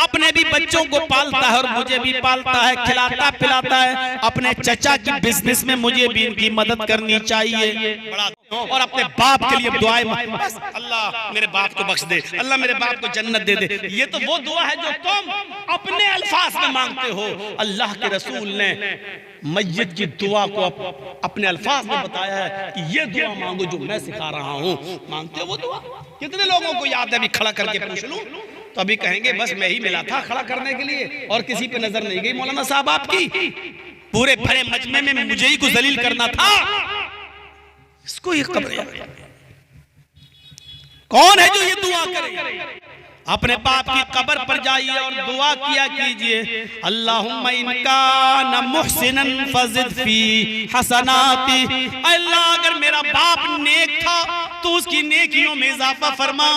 अपने भी बच्चों को पालता है और मुझे भी पालता है, खिलाता पिलाता है। अपने चचा की बिजनेस में मुझे भी इनकी मदद करनी चाहिए। बड़ा और अपने बाप के लिए दुआएं, बस अल्लाह मेरे बाप को बख्श दे, अल्लाह मेरे बाप को जन्नत दे दे। ये तो वो दुआ है जो तुम अपने अल्फाज में मांगते हो। अल्लाह के रसूल ने मय्यत की दुआ को अपने अल्फाज में बताया है कि ये दुआ मांगो जो मैं सिखा रहा हूँ। मांगते हो वो दुआ? कितने लोगों को याद है? अभी खड़ा करके पूछ लूं तो अभी कहेंगे बस मैं ही मिला था खड़ा करने के लिए और किसी पे नजर नहीं गई। मौलाना साहब आपकी पूरे भरे मजमे में मुझे ही को जलील करना था। इसको ये कब्र कौन है जो ये दुआ करे? अपने बाप की कब्र पर जाइए और दुआ किया कीजिए, अल्लाहुम्मा इन काना मुहसिनन फज़िद फी हसनाती। अल्लाह अगर मेरा बाप नेक था तो उसकी नेकियों में इजाफा फरमा।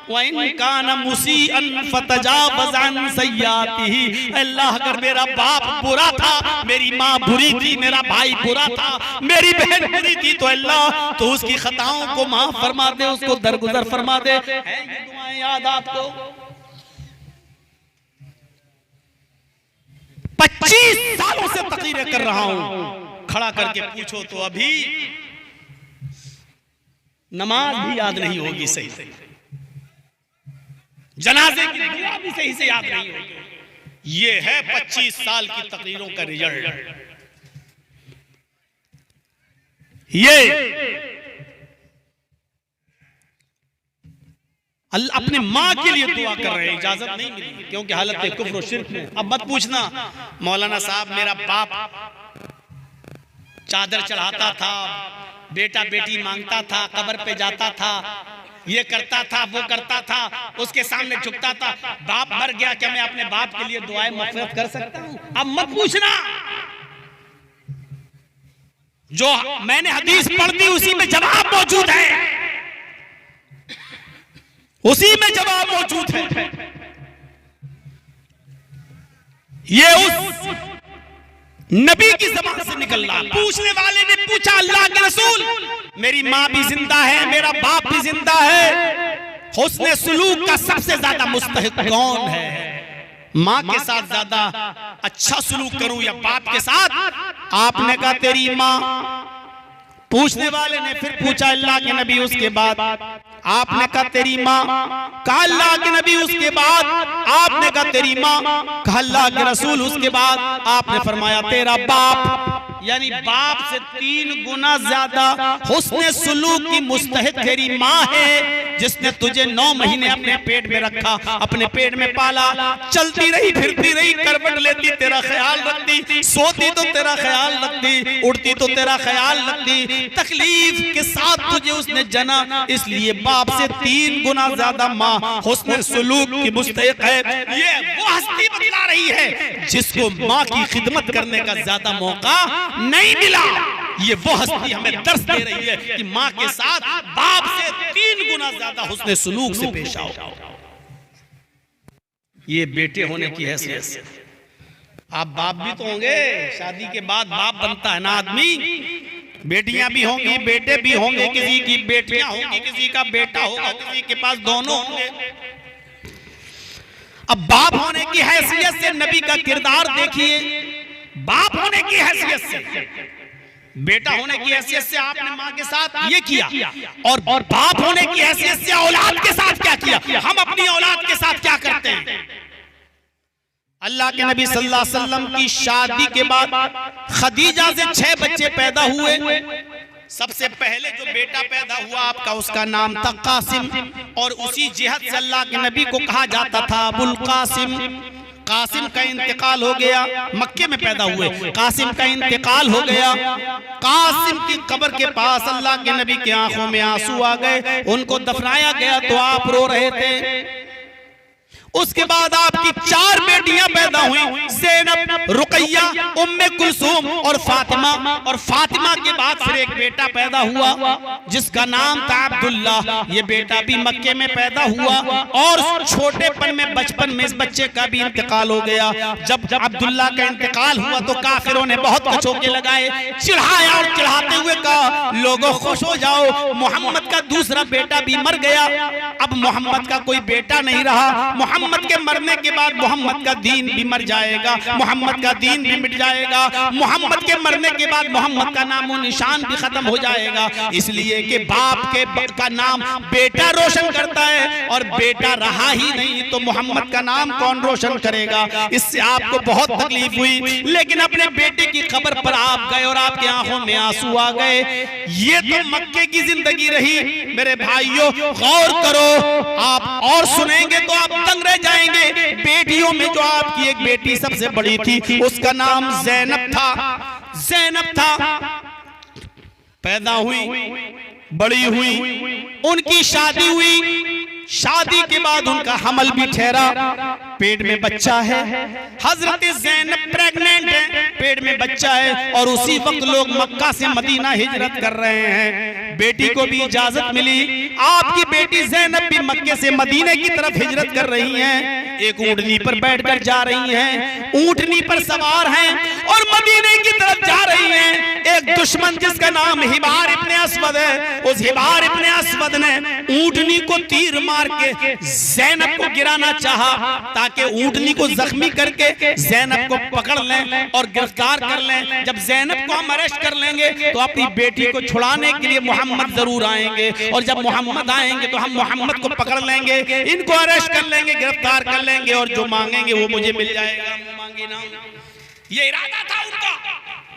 व इन काना मुसीअन फतजावज़ अन सय्यातिही। अल्लाह अगर मेरा बाप बुरा था, मेरी माँ बुरी थी, मेरा भाई बुरा था, मेरी बहन बुरी थी, तो अल्लाह तो उसकी खताओं को माफ फरमा दे, उसको दरगुजर फरमा दे। है ये दुआएं याद आपको? 25 सालों से तकरीरें कर रहा हूं, खड़ा करके पूछो तो अभी नमाज भी याद नहीं होगी सही से, जनाजे की दुआ भी सही से याद नहीं होगी। ये है 25 साल की तकरीरों का रिजल्ट। ये अपने माँ के लिए दुआ कर रहे हैं, इजाजत नहीं मिली क्योंकि हालत कुफ्र और शिर्क में। अब मत पूछना मौलाना साहब मेरा बाप चादर चढ़ाता था, बेटा बेटी मांगता था, कब्र पे जाता था, ये करता था, वो करता था, उसके सामने झुकता था, बाप मर गया, क्या मैं अपने बाप के लिए दुआएं मग़फ़िरत कर सकता हूं? अब मत पूछना। जो मैंने हदीस पढ़ दी उसी में जवाब मौजूद है, उसी में जवाब मौजूद है। ये उस नबी की ज़बान से निकल रहा। पूछने वाले ने पूछा अल्लाह के रसूल मेरी माँ भी जिंदा है, मेरा बाप भी जिंदा है, हुस्न सुलूक का सबसे ज्यादा मुस्तहिक कौन है? माँ के साथ ज्यादा अच्छा सुलूक करूं या बाप के साथ? आपने कहा तेरी माँ। पूछने वाले ने फिर पूछा अल्लाह के नबी उसके बाद? आपने कहा तेरी माँ। कहा अल्लाह के नबी उसके बाद? आपने कहा तेरी माँ। कहा अल्लाह के रसूल उसके बाद? आपने फरमाया तेरा बाप। यानी बाप से 3 गुना ज्यादा हुस्न सुलूक की मुस्तहिक तेरी माँ है, जिसने तुझे 9 महीने अपने पेट में रखा, अपने पेट में पाला, चलती रही फिरती रही, करवट लेती तेरा ख्याल रखती, सोती तो तेरा ख्याल रखती, उड़ती तो तेरा ख्याल रखती, तकलीफ के साथ तुझे उसने जना। इसलिए बाप से 3 गुना ज्यादा माँ हुस्न सुलूक की मुस्तहिक है। ये वो हस्ती बतला रही है जिसको माँ की खिदमत करने का ज्यादा मौका नहीं मिला। ये वो हस्ती हमें दर्श दे रही है कि माँ के साथ बाप से 3 गुना ज्यादा हुस्न सुलूक से पेश आओ। ये बेटे होने की हैसियत से। आप बाप भी तो होंगे, शादी के बाद बाप बनता है ना आदमी। बेटियां भी होंगी, बेटे भी होंगे, किसी की बेटियां होंगी, किसी का बेटा होगा, किसी के पास दोनों होंगे। अब बाप होने की हैसियत से नबी का किरदार देखिए। बाप होने की हैसियत से, बेटा होने की हैसियत से आपने माँ के साथ ये किया, और बाप होने की हैसियत से औलाद के साथ क्या किया? हम अपनी औलाद के साथ क्या करते हैं? अल्लाह के नबी सल्लल्लाहु अलैहि वसल्लम की शादी के बाद खदीजा से 6 बच्चे पैदा हुए। सबसे पहले जो बेटा पैदा हुआ आपका, उसका नाम था कासिम, और उसी जिहद से अल्लाह के नबी को कहा जाता था अबुल कासिम। कासिम का इंतकाल हो गया, मक्के में पैदा हुए, कासिम का इंतकाल हो गया। कासिम की कब्र के पास अल्लाह के नबी की आंखों में आंसू आ गए। उनको दफनाया गया तो आप रो रहे थे। उसके बाद आपकी 4 बेटियां पैदा हुई, ज़ैनब, ज़ैनब, रुकैया, उम्मे कुलसूम और फातिमा। और फातिमा के बाद फिर एक बेटा पैदा हुआ जिसका नाम था अब्दुल्ला। ये बेटा भी मक्के में पैदा हुआ और छोटेपन में, बचपन में इस बच्चे का भी इंतकाल हो गया। जब अब्दुल्ला का इंतकाल हुआ तो काफिरों ने बहुत कचोके लगाए, चिढ़ाया और चिढ़ाते हुए कहा, लोगों खुश हो जाओ, मोहम्मद का दूसरा बेटा भी मर गया, अब मोहम्मद का कोई बेटा नहीं रहा। मोहम्मद के मरने के बाद मोहम्मद का दीन भी मर जाएगा, मोहम्मद का दीन भी मिट जाएगा, मोहम्मद के मरने के बाद मोहम्मद का नामो निशान भी खत्म हो जाएगा। इसलिए कि बाप का नाम बेटा रोशन करता है और बेटा रहा ही नहीं तो मोहम्मद का नाम कौन रोशन करेगा। इससे आपको बहुत तकलीफ हुई, लेकिन अपने बेटे की खबर पर आप गए और आपकी आंखों में आंसू आ गए। ये तो मक्के की जिंदगी रही। मेरे भाइयों गौर करो, आप और सुनेंगे तो आप दंग रह जाएंगे। बेटियों में जो आपकी एक बेटी सबसे बड़ी थी उसका नाम ज़ैनब था। ज़ैनब था, पैदा हुई, बड़ी हुई, उनकी शादी हुई। शादी के बाद उनका हमल भी ठहरा, पेट में बच्चा है। हजरत ज़ैनब प्रेग्नेंट है, पेट में बच्चा है और उसी वक्त लोग मक्का से मदीना हिजरत कर रहे हैं। बेटी को भी इजाजत मिली, आपकी बेटी ज़ैनब भी मक्के से मदीने की तरफ हिजरत कर रही हैं। एक ऊँटनी पर बैठकर जा रही हैं, ऊँटनी पर सवार हैं और मदीने की तरफ जा रही हैं। एक दुश्मन जिसका नाम हिबार इब्ने अस्वद है, उस हिबार इब्ने अस्वद ने ऊँटनी को तीर मार के ज़ैनब को गिराना चाहा ताकि ऊँटनी को जख्मी करके ज़ैनब को पकड़ लें और गिरफ्तार कर लें। जब ज़ैनब को हम अरेस्ट कर लेंगे तो अपनी बेटी को छुड़ाने के लिए मोहम्मद जरूर आएंगे और जब मोहम्मद आएंगे तो हम मोहम्मद को पकड़ लेंगे, इनको अरेस्ट कर लेंगे, गिरफ्तार कर लेंगे और जो मांगेंगे वो मुझे मिल जाएगा, मांगे ना। ये इरादा था उनका,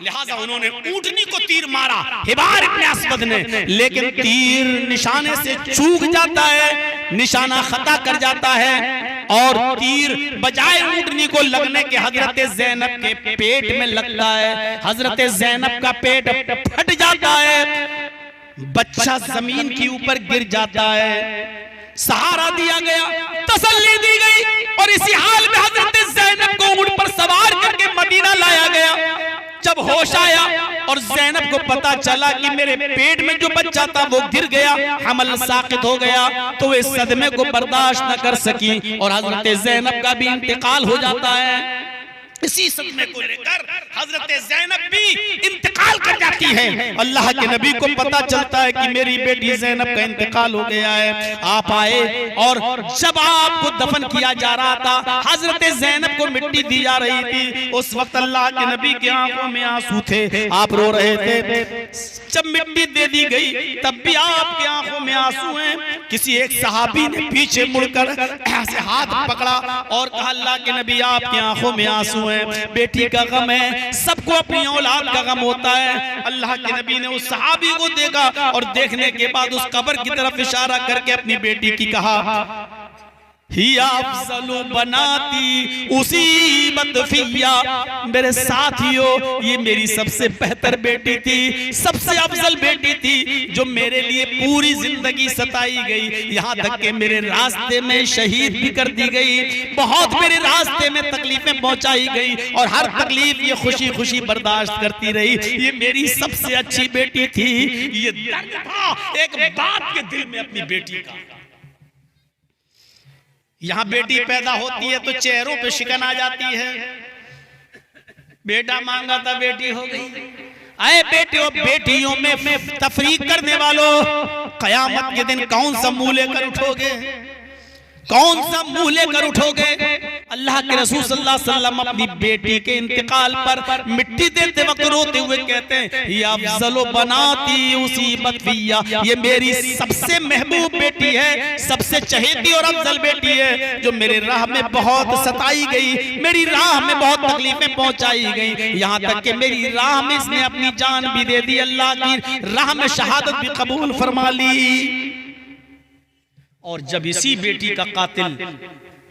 लिहाजा उन्होंने ऊँटनी को तीर मारा हिबार इब्ने अस्वद ने, लेकिन तीर निशाने से चूक जाता है, निशाना खता कर जाता है और तीर बजाय ऊँटनी को लगने के हजरत ज़ैनब के पेट में लगता है। हजरत ज़ैनब का पेट फट जाता है, बच्चा जमीन के ऊपर गिर जाता है। सहारा दिया गया, तसल्ली दी गई और इसी हाल में हजरत ज़ैनब को ऊँट पर सवार करके मदीना लाया गया। जब होश आया और ज़ैनब को पता चला कि मेरे पेट में जो बच्चा था वो गिर गया, हमल साकित हो गया, तो वे सदमे को बर्दाश्त न कर सकी और हजरत ज़ैनब का भी इंतकाल हो जाता है। इसी सदमे को लेकर हजरत ज़ैनब भी इंतकाल कर जाती है। अल्लाह के नबी को पता चलता है कि मेरी बेटी ज़ैनब का इंतकाल हो गया है। आप आए और जब आपको दफन किया जा रहा था, हजरत ज़ैनब को मिट्टी दी जा रही थी, उस वक्त अल्लाह के नबी की आंखों में आंसू थे, आप रो रहे थे। जब मिट्टी दे दी गई तब भी आपकी आंखों में आंसू हैं। किसी एक सहाबी ने पीछे मुड़कर ऐसे हाथ पकड़ा और कहा, अल्लाह के नबी आपकी आंखों में आंसू हैं, बेटी का गम है, सबको अपनी औलाद का गम होता है। अल्लाह के नबी ने उस सहाबी को देखा और देखने के बाद उस कब्र की तरफ इशारा करके अपनी बेटी की कहा, हिया अफज़लु बनाती उसीबत फिया। मेरे साथियों, ये मेरी सबसे बेहतर बेटी थी, सबसे अफजल बेटी थी जो मेरे लिए पूरी जिंदगी सताई गई, यहाँ तक कि मेरे रास्ते में शहीद भी कर दी गई, बहुत मेरे रास्ते में तकलीफें पहुंचाई गई और हर तकलीफ ये खुशी खुशी बर्दाश्त करती रही। ये मेरी सबसे अच्छी बेटी थी। ये दर्द था एक बाप के दिल में अपनी बेटी का। यहाँ बेटी पैदा होती है तो चेहरों पे शिकन आ जाती है, बेटा मांगा था बेटी हो गई। आए बेटियों, बेटियों में तफरीक करने वालों, कयामत के दिन कौन सा मुंह लेकर उठोगे, कौन सा मुंह लेकर उठोगे। अल्लाह के रसूल सल्लल्लाहु अलैहि वसल्लम अपनी बेटी के इंतकाल पर मिट्टी देते वक्त रोते हुए कहते हैं, या अफज़लो बनाती उसीबत फिया, ये मेरी सबसे महबूब बेटी है, सबसे चहेती और अफजल बेटी है जो मेरे राह में बहुत सताई गई, मेरी राह में बहुत तकलीफें पहुंचाई गई, यहाँ तक कि मेरी राह में इसने अपनी जान भी दे दी, अल्लाह की राह में शहादत भी कबूल फरमा ली। और जब इसी बेटी का कातिल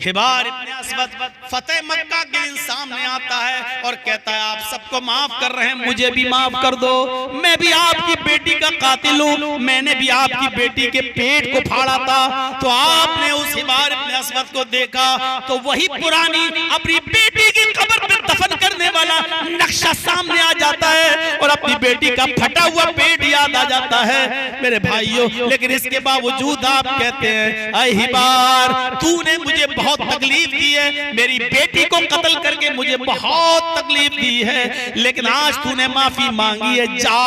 हिबार इब्ने अस्वद फतेह मक्का के दिन सामने आता है और कहता है, आप सबको माफ कर रहे हैं, मुझे भी माफ कर दो, मैं भी आपकी बेटी का कातिल हूँ, मैंने भी आपकी बेटी के पेट को फाड़ा था। तो आपने उस हिबार इब्ने अस्वद को देखा तो वही पुरानी अपनी बेटी की कब्र पे दफन कर अपनी बेटी का फटा हुआ पेट याद आ जाता है मेरे भाइयों। लेकिन इसके बावजूद आप कहते हैं ऐ हिबार तूने मुझे बहुत तकलीफ दी है, मेरी बेटी को कत्ल करके मुझे बहुत तकलीफ दी है, लेकिन आज तूने माफी मांगी है, जा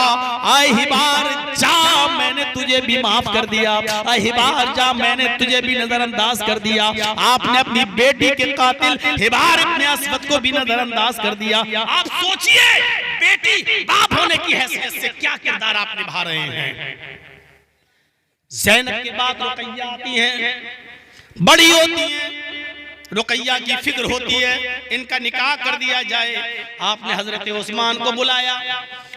ऐ हिबार जा, मैंने तुझे भी माफ कर दिया। ऐ हिबार जा, मैंने तुझे भी नजरअंदाज कर दिया। आपने अपनी बेटी के कातिल हिबार इब्न अस्वद को भी नजरअंदाज कर दिया। आप सोचिए बेटी बाप होने की हैसियत से क्या किरदार आप निभा रहे हैं। ज़ैनब के बाद रुकैया आती है, बड़ी होती है, रुकैया की फिक्र होती है इनका निकाह कर दिया जाए। आपने हजरत उस्मान को बुलाया,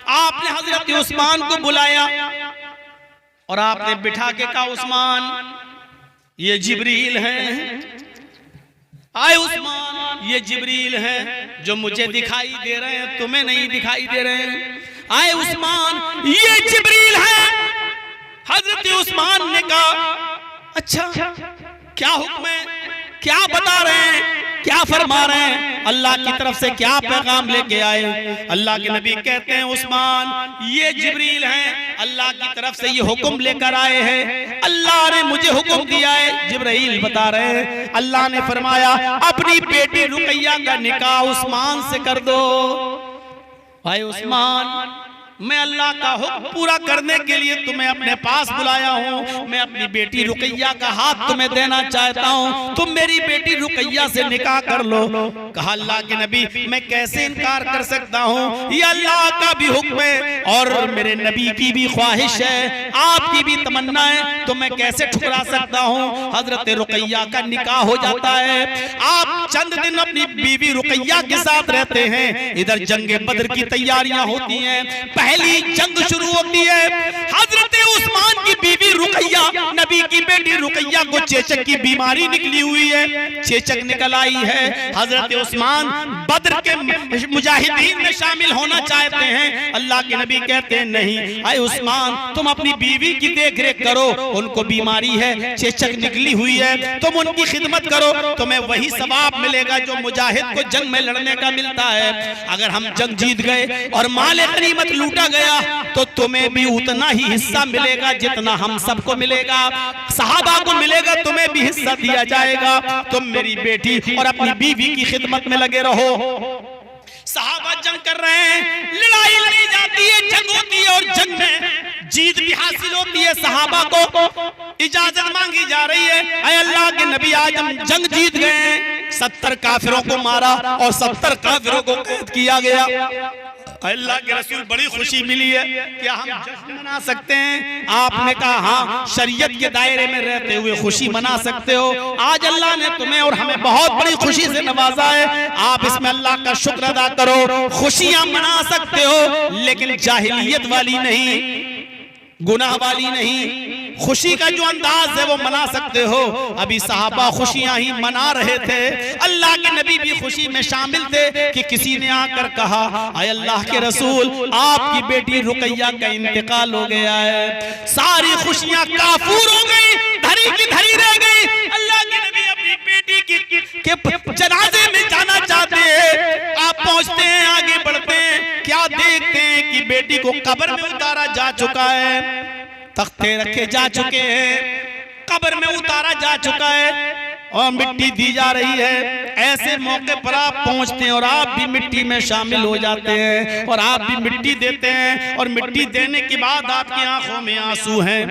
आपने हजरत उस्मान को बुलाया और आपने बिठा के कहा उस्मान ये जिब्रील हैं, आए उस्मान ये जिब्रील हैं जो मुझे दिखाई दे रहे हैं, तुम्हें नहीं दिखाई दे रहे हैं। आए उस्मान ये जिब्रील हैं। हजरत उस्मान ने कहा अच्छा क्या हुक्म है, क्या बता रहे हैं, क्या फरमा रहे हैं, अल्लाह की तरफ से क्या पैगाम लेके आए। अल्लाह के नबी कहते हैं उस्मान ये जिब्रील हैं, अल्लाह की तरफ से ये हुक्म लेकर आए हैं, अल्लाह ने मुझे हुक्म दिया है। जिब्रील बता रहे हैं अल्लाह ने फरमाया अपनी बेटी रुकैया का निकाह उस्मान से कर दो। भाई उस्मान मैं अल्लाह का हुक्म पूरा करने के लिए तुम्हें अपने पास बुलाया हूँ, मैं अपनी बेटी रुकैया का हाथ तुम्हें देना चाहता हूँ, तुम मेरी बेटी रुकैया से निकाह कर लो। कहा अल्लाह के नबी मैं कैसे इनकार कर सकता हूँ, ये अल्लाह का भी हुक्म है और मेरे नबी की भी ख्वाहिश है, आपकी भी तमन्ना है, तो मैं कैसे ठुकरा सकता हूँ। हजरत रुकैया का निकाह हो जाता है, आप चंद दिन अपनी बीवी रुकैया के साथ रहते हैं। इधर जंगे बद्र की तैयारियां होती हैं, पहली जंग शुरू होती है। हजरत उस्मान की बीवी रुकैया, नबी की बेटी रुकैया को चेचक की बीमारी निकली हुई है, चेचक निकल आई है। हजरत उस्मान बद्र के मुजाहिदीन में शामिल होना चाहते हैं, अल्लाह के नबी कहते हैं नहीं, आए उस्मान तुम अपनी बीवी की देखरेख करो, उनको बीमारी है, चेचक निकली हुई है, तुम उनकी खिदमत करो, तुम्हें वही सवाब मिलेगा जो मुजाहिद को जंग में लड़ने का मिलता है। अगर हम जंग जीत गए और माल गनीमत लूटा गया तो तुम्हें भी उतना ही हिस्सा मिलेगा जितना हम सबको मिलेगा, सहाबा को मिलेगा, तुम्हें भी हिस्सा दिया जाएगा। तुम मेरी बेटी और अपनी बीवी की खिदमत में लगे रहो। सहाबा जंग कर रहे हैं, लड़ाई लड़ी जाती है, जंग होती है और जंग में जीत भी हासिल होती है। सहाबा को इजाजत मांगी जा रही है, ऐ अल्लाह के नबी आज हम जंग जीत गए, 70 काफिरों को मारा और 70 काफिरों को कैद किया गया। अल्लाह के रसूल बड़ी खुशी मिली है, क्या हम जश्न मना सकते हैं? आपने कहा हाँ, शरीयत के दायरे में रहते हुए खुशी मना सकते हो। आज अल्लाह ने तुम्हें और हमें बहुत बड़ी खुशी से नवाजा है, आप इसमें अल्लाह का शुक्र अदा करो। खुशियां मना सकते हो लेकिन जाहिलियत वाली नहीं, गुनाह वाली नहीं। खुशी का जो अंदाज है वो मना सकते हो। अभी सहाबा खुशियां ही मना रहे थे, अल्लाह के नबी भी खुशी में शामिल थे कि किसी ने आकर कहा आय अल्लाह के रसूल आपकी बेटी रुकैया का इंतकाल हो गया है। सारी खुशियां काफूर हो गई, धरी की धरी रह गई। अल्लाह के नबी अपनी बेटी के जनाजे में जाना चाहते हैं। आप पहुंचते हैं, आगे बढ़ते हैं, क्या देखते हैं कि बेटी को कब्र में उतारा जा चुका है, तख्ते रखे जा चुके हैं, कब्र में उतारा जा चुका है और मिट्टी दी जा रही है। ऐसे मौके पर आप पहुंचते हैं और आप भी मिट्टी में शामिल हो जाते हैं और आप भी मिट्टी देते हैं और मिट्टी देने के बाद आपकी आंखों में आंसू हैं।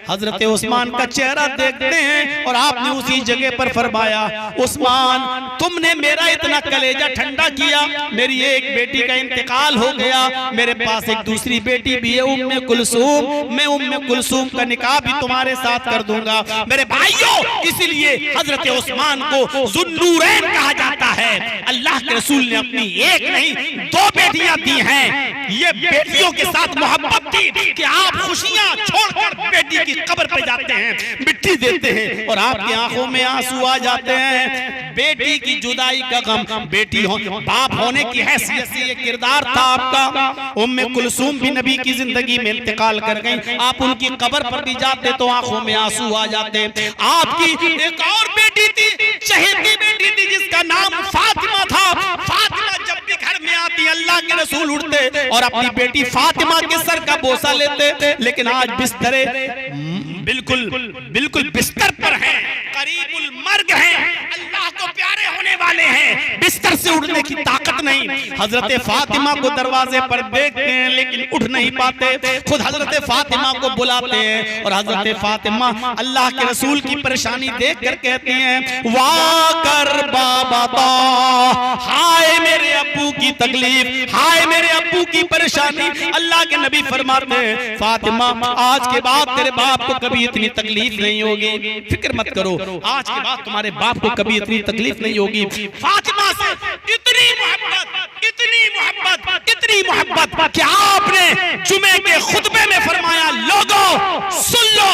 हजरत उस्मान का चेहरा देखते हैं और आपने उसी जगह पर फरमाया उस्मान तुमने मेरा इतना कलेजा ठंडा किया, मेरी एक बेटी का इंतकाल हो गया, मेरे पास एक दूसरी बेटी भी है उम्मे कुलसूम, मैं उम्मे कुलसूम का निकाह भी तुम्हारे साथ कर दूंगा। मेरे भाइयों इसलिए हजरत उस्मान को ज़ुन्नूरैन कहा जाता है। अल्लाह के रसूल ने अपनी एक नहीं 2 बेटियां दी हैं। ये बेटियों के साथ मोहब्बत थी कि आप खुशियां छोड़कर बेटी की कब्र पे जाते हैं, मिट्टी देते हैं और आपकी आंखों में आंसू आ जाते हैं। बेटी की जुदाई का गम, बेटी बाप होने की हैसियत से ये किरदार था आपका। उम्मे कुलसूम भी नबी की जिंदगी में इंतकाल कर गई, आप उनकी कब्र पर भी जाते तो आंखों में आंसू आ जाते। आपकी एक और बेटी थी, चहेती बेटी थी जिसका नाम फातिमा था। फातिमा जब भी घर में आती अल्लाह के रसूल उठते और अपनी बेटी फातिमा के सर का बोसा लेते, लेकिन आज बिस्तरे बिल्कुल बिस्तर पर हैं, करीबुल मर्ग हैं, अल्लाह को प्यारे होने वाले हैं, बिस्तर से उठने की ताकत नहीं। हजरत फातिमा को दरवाजे पर देखते हैं लेकिन उठ नहीं पाते, खुद हजरत फातिमा को बुलाते हैं और हजरत फातिमा अल्लाह के रसूल की परेशानी देखकर कहती हैं, वाह कर बाबा, हाय मेरे अब्बू की तकलीफ, हाय मेरे अब्बू की परेशानी। अल्लाह के नबी फरमाते हैं, फातिमा आज के बाद तेरे बाप को कभी इतनी तकलीफ नहीं होगी, फिक्र मत करो, आज के बाद तुम्हारे बाप को कभी इतनी तकलीफ नहीं होगी। फातिमा से इतनी मोहब्बत कि आपने जुमे के खुतबे में फरमाया, लोगों सुन लो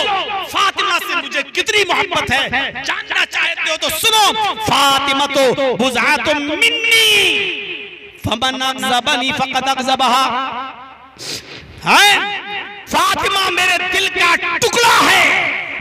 फातिमा से मुझे कितनी मोहब्बत है, जानना चाहते हो तो सुनो, फातिमा तो बुज़अतुम मिन्नी फमन अग़ज़बनी फ़क़द अग़ज़बहा, फातिमा मेरे दिल का टुकड़ा है,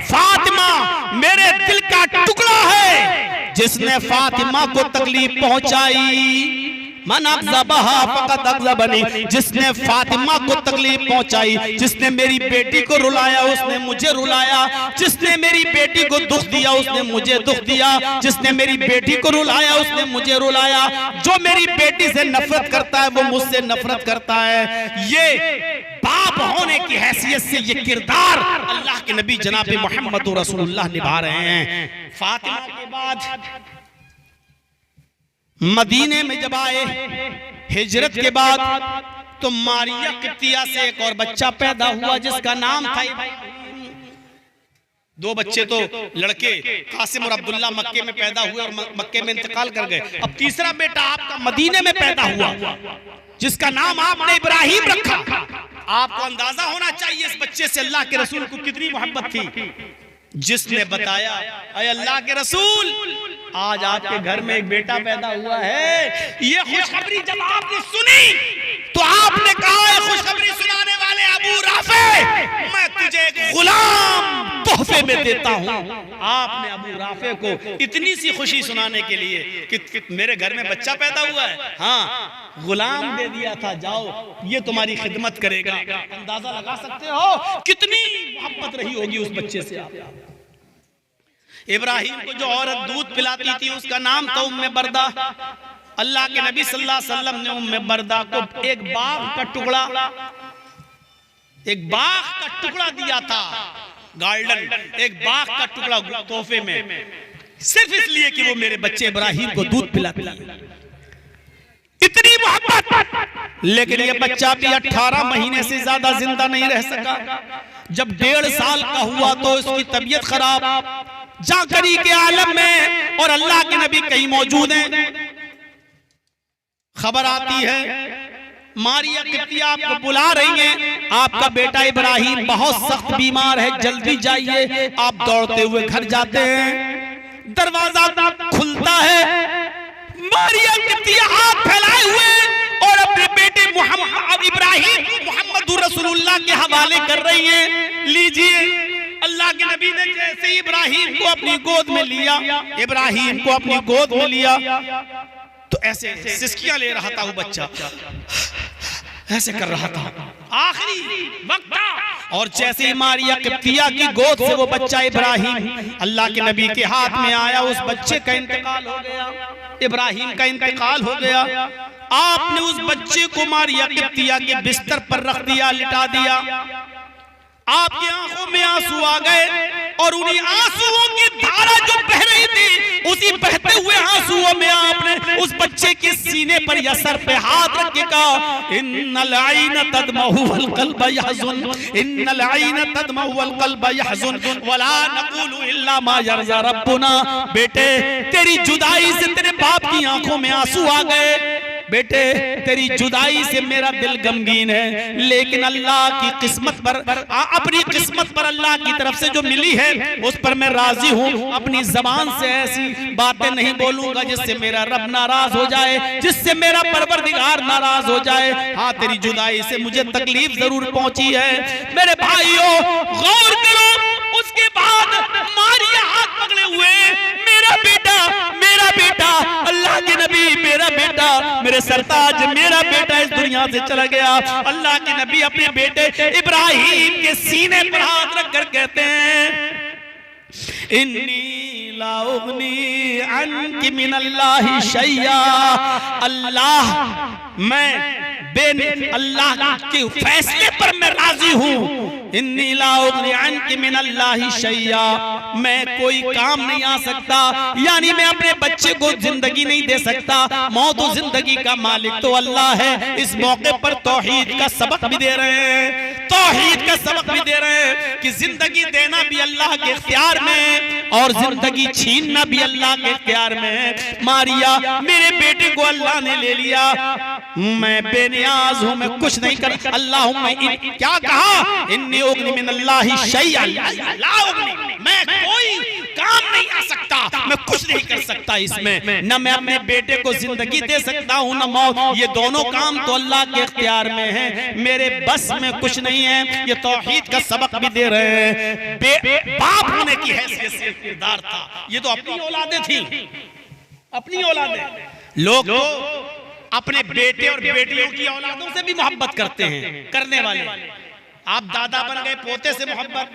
फातिमा मेरे दिल का टुकड़ा है, जिसने फातिमा को तकलीफ पहुंचाई, मन अग़ज़बहा फ़क़द अग़ज़बनी, जिसने फातिमा को तकलीफ पहुंचाई, जिसने मेरी बेटी को रुलाया उसने मुझे रुलाया, जिसने मेरी बेटी को दुख दिया उसने मुझे दुख दिया, जिसने मेरी बेटी को रुलाया उसने मुझे रुलाया, जो मेरी बेटी से नफरत करता है वो मुझसे नफरत करता है। ये बाप होने की हैसियत से ये किरदार अल्लाह के नबी जनाब मोहम्मद रसूलुल्लाह निभा रहे हैं। फातिमा के बाद मदीने में जब आए, हिजरत के बाद, तो मारिया किप्तिया से एक और बच्चा पैदा हुआ जिसका नाम था, दो बच्चे तो लड़के कासिम और अब्दुल्ला मक्के में पैदा हुए और मक्के में इंतकाल कर गए। अब तीसरा बेटा आपका मदीने में पैदा हुआ जिसका नाम आपने इब्राहिम रखा। आपको अंदाजा होना चाहिए इस बच्चे से अल्लाह के रसूल को कितनी मोहब्बत थी। जिसने बताया, अरे अल्लाह के रसूल आज आपके घर में एक बेटा पैदा हुआ है, ये खुशखबरी जब आपने सुनी तो आपने कहा, खुशखबरी सुनाने वाले अबू राफे, मैं तुझे एक गुलाम तोहफे में देता हूं। आपने अबू राफे को इतनी सी खुशी सुनाने के लिए कि मेरे घर में बच्चा पैदा हुआ है, हाँ गुलाम दे दिया था, जाओ ये तुम्हारी खिदमत करेगा। अंदाजा लगा सकते हो कितनी मोहब्बत रही होगी उस बच्चे से। आप इब्राहिम को जो औरत दूध पिलाती थी उसका नाम था उम्मे बरदा। अल्लाह के नबी सल्लल्लाहु अलैहि वसल्लम ने उम्मे बरदा को एक बाग का टुकड़ा दिया था, गार्डन, एक बाग का टुकड़ा तोहफे में, सिर्फ इसलिए कि वो मेरे बच्चे इब्राहिम को दूध पिलाती है। इतनी मोहब्बत। लेकिन ये बच्चा भी 18 महीने से ज्यादा जिंदा नहीं रह सका। जब 1.5 साल का हुआ तो उसकी तबीयत खराब, जाकरी के आलम में, और अल्लाह के नबी कहीं मौजूद हैं। खबर आती है मारिया किप्तिया आपको बुला रही हैं, आपका बेटा इब्राहिम बहुत सख्त बीमार है, जल्दी जाइए। आप दौड़ते हुए घर जाते हैं, दरवाजा खुलता है, मारिया किप्तिया हाथ फैलाए हुए और अपने बेटे इब्राहिम मोहम्मद रसूलुल्लाह के हवाले कर रही हैं। लीजिए। अल्लाह के नबी ने जैसे ही इब्राहिम को अपनी गोद में लिया, इब्राहिम को अपनी गोद में लिया तो ऐसे सिसकियां ले रहा था वो बच्चा, ऐसे कर रहा था, आखिरी वक्त था। और जैसे ही मारिया किप्तिया की गोद से वो बच्चा इब्राहिम अल्लाह के नबी के हाथ में आया, उस बच्चे का इंतकाल हो गया, इब्राहिम का इंतकाल हो गया। आपने उस बच्चे को मारिया किप्तिया के बिस्तर पर रख दिया, लिटा दिया। आपकी आंखों में आंसू आ गए और उन्हीं आंसुओं की धारा जो बह रही थी, उसी बहते हुए आंसुओं में आपने उस बच्चे के सीने पर या सर पे हाथ रख के कहा, इन्नल आईन तदमहु वल क़ल्ब यहज़ुन, इन्नल आईन तदमहु वल क़ल्ब यहज़ुन वला नक़ूलु इल्ला मा यरज़ा रब्बुना। बेटे तेरी जुदाई से तेरे बाप की आंखों में आंसू आ गए, बेटे तेरी जुदाई से मेरा दिल गमगीन है, लेकिन अल्लाह की किस्मत पर, अपनी किस्मत पर अल्लाह की तरफ से जो मिली है उस पर मैं राजी हूँ। अपनी जबान से ऐसी बातें नहीं बोलूंगा जिससे मेरा रब नाराज हो जाए, जिससे मेरा परवरदिगार नाराज हो जाए। हाँ तेरी जुदाई से मुझे तकलीफ जरूर पहुंची है। मेरे भाइयों गौर करो, उसके बाद मारिया हाथ पकड़े हुए, मेरा बेटा, अल्लाह के नबी, मेरा बेटा, मेरे सरताज, मेरा बेटा इस दुनिया दुनिया से चला गया। अल्लाह के नबी अपने बेटे इब्राहिम के सीने पर हाथ रख कर कहते हैं, इन्नी ला उगनी अन्की मिनल्लाहि शैया, अल्लाह अल्लाह के फैसले पर मैं राजी हूँ। इन्नी ला उगनी अन्की मिनल्लाहि शैया, मैं कोई काम नहीं आ सकता, यानी मैं अपने बच्चे को जिंदगी नहीं दे सकता। मौत और जिंदगी का मालिक तो अल्लाह है। इस मौके पर तौहीद का सबक भी दे रहे हैं, तौहीद का सबक भी दे रहे हैं कि जिंदगी देना भी अल्लाह के इख्तियार में और जिंदगी छीनना भी अल्लाह के इख्तियार में है। मारिया, मेरे बेटे को अल्लाह ने ले लिया, मैं बेनियाज हूं, मैं कुछ नहीं कर। अल्लाहुम्मा क्या कहा, इन्नी उगनी मिनल्लाहि शैया, मैं कोई काम नहीं आ सकता, मैं कुछ नहीं कर सकता इसमें, न मैं अपने बेटे को जिंदगी दे सकता हूं न मौत। ये दोनों काम तो अल्लाह के इख्तियार में है, मेरे बस में कुछ नहीं है। ये तौहीद का सबक भी दे रहे हैं। बाप होने की हैसियत से किरदार था, ये तो अपनी औलादें थी, अपनी औलादें। लोग तो अपने बेटे और बेटियों की औलादों से भी मोहब्बत करते हैं, करने वाले। आप दादा बन गए पोते से मोहब्बत,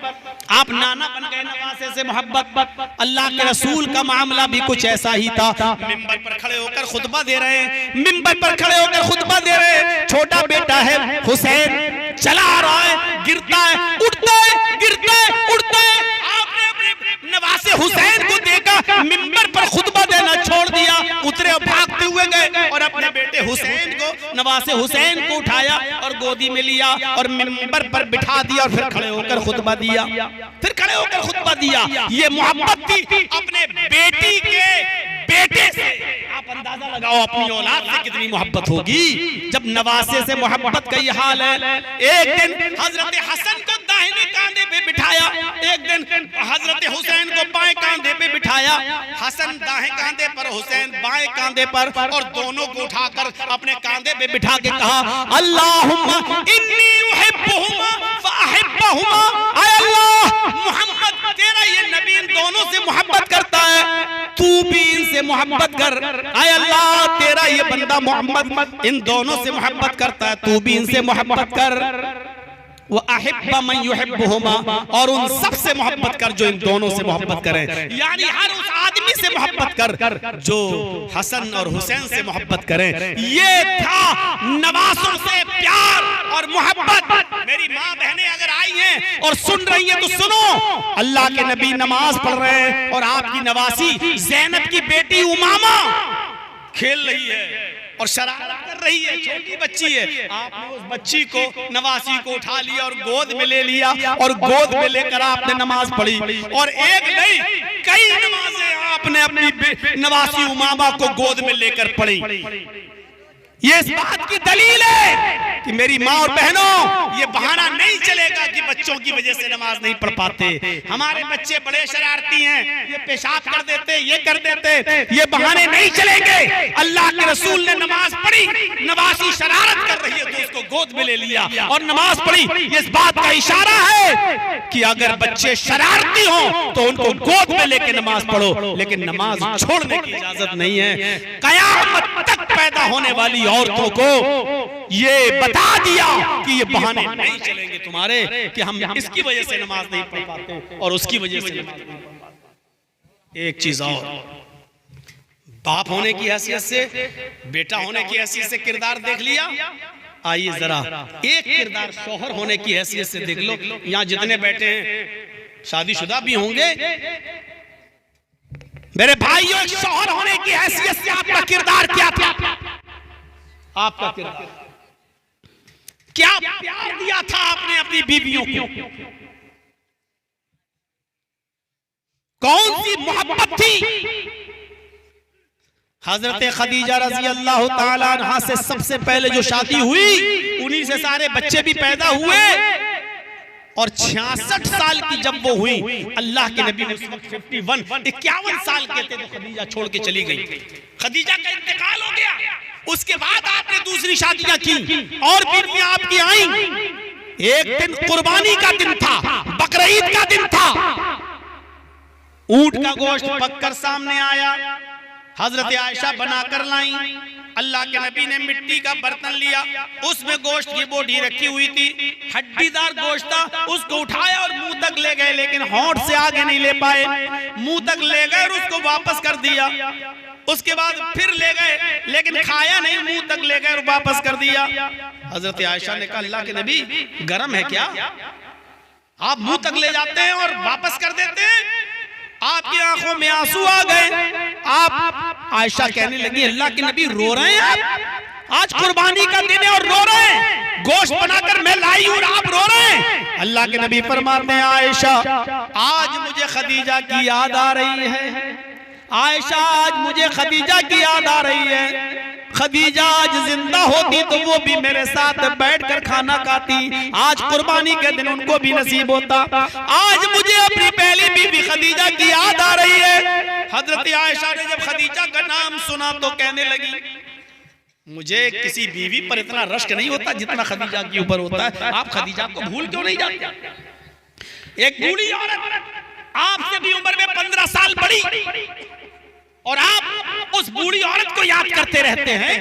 आप नाना बन गए नवासे से मोहब्बत। अल्लाह के रसूल का मामला भी कुछ ऐसा ही था। मिंबर पर खड़े होकर खुतबा दे रहे हैं, मिंबर पर खड़े होकर खुतबा दे रहे हैं। छोटा बेटा है हुसैन, चला आ रहा है, गिरता है, उठता है, गिरता है, उठता है। आपने अपने नवासे हुसैन को देखा, मिंबर पर खुतबा देना छोड़ दिया, उतरे और भागते हुए गए और अपने बेटे हुसैन को, नवासे हुसैन को उठाया और गोदी में लिया और मिंबर पर बिठा दिया और फिर खड़े होकर खुतबा दिया, फिर खड़े होकर खुतबा दिया। ये मोहब्बत थी अपने बेटी के बेटे से। आप अंदाजा लगाओ अपनी औलाद से कितनी मोहब्बत होगी जब नवासे से मोहब्बत का ये हाल है। एक दिन हजरत हसन को दाहिने कांधे पे बिठाया, एक दिन हजरत हुसैन को बाएं कांधे पे बिठाया। हसन दाएं कांधे पर, हुसैन बाएं कांधे पर, और दोनों को उठाकर अपने कांधे पे बिठा के कहा, अल्लाहुम्मा इन्नी उहिब्बुहुमा फअहिब्बहुमा। ऐ अल्लाह, मोहम्मद तेरा ये नबी इन दोनों से मोहब्बत करता है, तू भी इनसे मोहब्बत कर। ऐ अल्लाह, तेरा ये बंदा मोहम्मद इन दोनों से मोहब्बत करता है, तू भी इनसे मोहब्बत कर। वो अहिब्बा मन युहिब्बुहुमा, और उन सब से मोहब्बत कर जो इन दोनों से मोहब्बत करें, यानी हर उस आदमी से मोहब्बत कर जो हसन और हुसैन से मोहब्बत करें। ये था नवासों से प्यार और मोहब्बत। मेरी माँ बहनें अगर आई हैं और सुन रही हैं तो सुनो, अल्लाह के नबी नमाज पढ़ रहे हैं और आपकी नवासी ज़ैनब की बेटी उमामा खेल रही है और शरारत कर रही है, छोटी बच्ची है। आपने उस बच्ची को, नवासी को उठा लिया और गोद में ले लिया और गोद में लेकर आपने नमाज पढ़ी, और एक नहीं कई नमाजें आपने अपनी नवासी उमामा को गोद में लेकर पढ़ी। ये इस बात की दलील है कि मेरी माँ और बहनों, ये बहाना नहीं चलेगा कि बच्चों की वजह से नमाज नहीं पढ़ पाते। हमारे बच्चे बड़े शरारती हैं, ये पेशाब कर देते, ये कर देते, ये बहाने नहीं चलेंगे। अल्लाह के रसूल ने नमाज पढ़ी, नवासी शरारत कर रही है तो उसको गोद में ले लिया और नमाज पढ़ी। ये इस बात का इशारा है कि अगर बच्चे शरारती हों तो उनको गोद में लेके नमाज पढ़ो, लेकिन नमाज छोड़ने की इजाजत नहीं है। कयामत तक पैदा होने वाली औरतों को ये बता दिया कि ये बहाने नहीं चलेंगे तुम्हारे कि हम इसकी वजह से नमाज नहीं पढ़ पाते और उसकी वजह से नमाज नहीं पढ़ पाते। एक चीज और, बाप होने की हैसियत से, बेटा होने की हैसियत से किरदार देख लिया। आइए जरा एक किरदार शौहर होने की हैसियत से देख लो। यहाँ जितने बैठे हैं शादीशुदा भी होंगे, मेरे भाइयों, एक शौहर होने की हैसियत से आपका किरदार क्या था? आपका किरदार क्या प्यार दिया था आपने अपनी बीवियों को? कौन सी मोहब्बत थी? हजरत खदीजा रजी अल्लाह ताला अन्हा से सबसे पहले जो शादी हुई, उन्हीं से सारे बच्चे भी पैदा हुए, और 66 साल की जब वो हुई, अल्लाह के नबी ने उस वक्त 51 साल के थे तो खदीजा छोड़ के चली गई। खदीजा का इंतकाल हो गया। उसके बाद आपने दूसरी शादियां की और बीवियां आपकी आईं। एक दिन कुर्बानी का दिन था, बकरीद का दिन था। ऊंट का गोश्त पककर सामने आया, हजरत आयशा बनाकर लाई, अल्लाह के नबी ने मिट्टी का बर्तन लिया, उसमें गोश्त की बोटी रखी हुई थी, हड्डीदार गोश्त था, उसको उठाया और मुंह तक ले गए, लेकिन होंठ से आगे नहीं ले पाए, मुंह तक ले गए और उसको वापस कर दिया। उसके बाद फिर ले गए, लेकिन खाया नहीं, मुंह तक ले गए और वापस कर दिया। हजरत आयशा ने कहा, अल्लाह के नबी गरम है क्या? आप मुंह तक ले जाते हैं और वापस कर देते हैं? आपकी आंखों में आंसू आ गए। आप आयशा कहने लगी, अल्लाह के नबी रो रहे हैं आप? आज कुर्बानी का दिन है और रो रहे हैं, गोश्त बनाकर मैं लाई और आप रो रहे हैं। अल्लाह के नबी फरमाते हैं, आयशा आज मुझे खदीजा की याद आ रही है, आयशा आज मुझे खदीजा की याद आ रही है। खदीजा आज जिंदा होती तो वो भी मेरे साथ बैठकर खाना खाती, आज कुर्बानी के दिन उनको भी नसीब होता। आज मुझे अपनी पहली बीवी खदीजा की याद आ रही है। हजरत आयशा ने जब खदीजा का नाम सुना तो कहने लगी, मुझे किसी बीवी पर इतना रश्क नहीं होता जितना खदीजा के ऊपर होता है। आप खदीजा को भूल क्यों नहीं जाते? एक बूढ़ी औरत आपसे भी उम्र में 15 साल बड़ी, और आप उस बूढ़ी औरत को याद करते रहते हैं।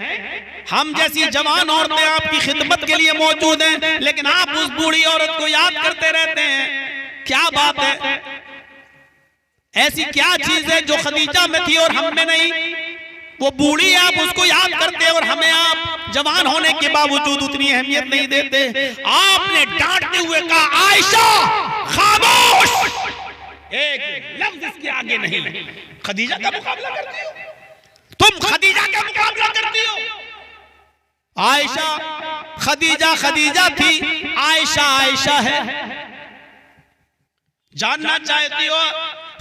हम जैसी जवान औरतें आपकी खिदमत के लिए मौजूद हैं, लेकिन आप उस बूढ़ी औरत को याद करते रहते हैं। क्या बात है? ऐसी क्या चीज है जो खदीजा में थी और हम में नहीं? वो बूढ़ी आप उसको याद करते और हमें आप जवान होने के बावजूद उतनी अहमियत नहीं देते। आपने डांटते हुए कहा, आयशा खामोश, एक लफ्ज इसके आगे नहीं। खदीजा का मुकाबला करती हो तुम, खदीजा का मुकाबला करती हो। आयशा खदीजा खदीजा थी, आयशा आयशा है। जानना चाहती हो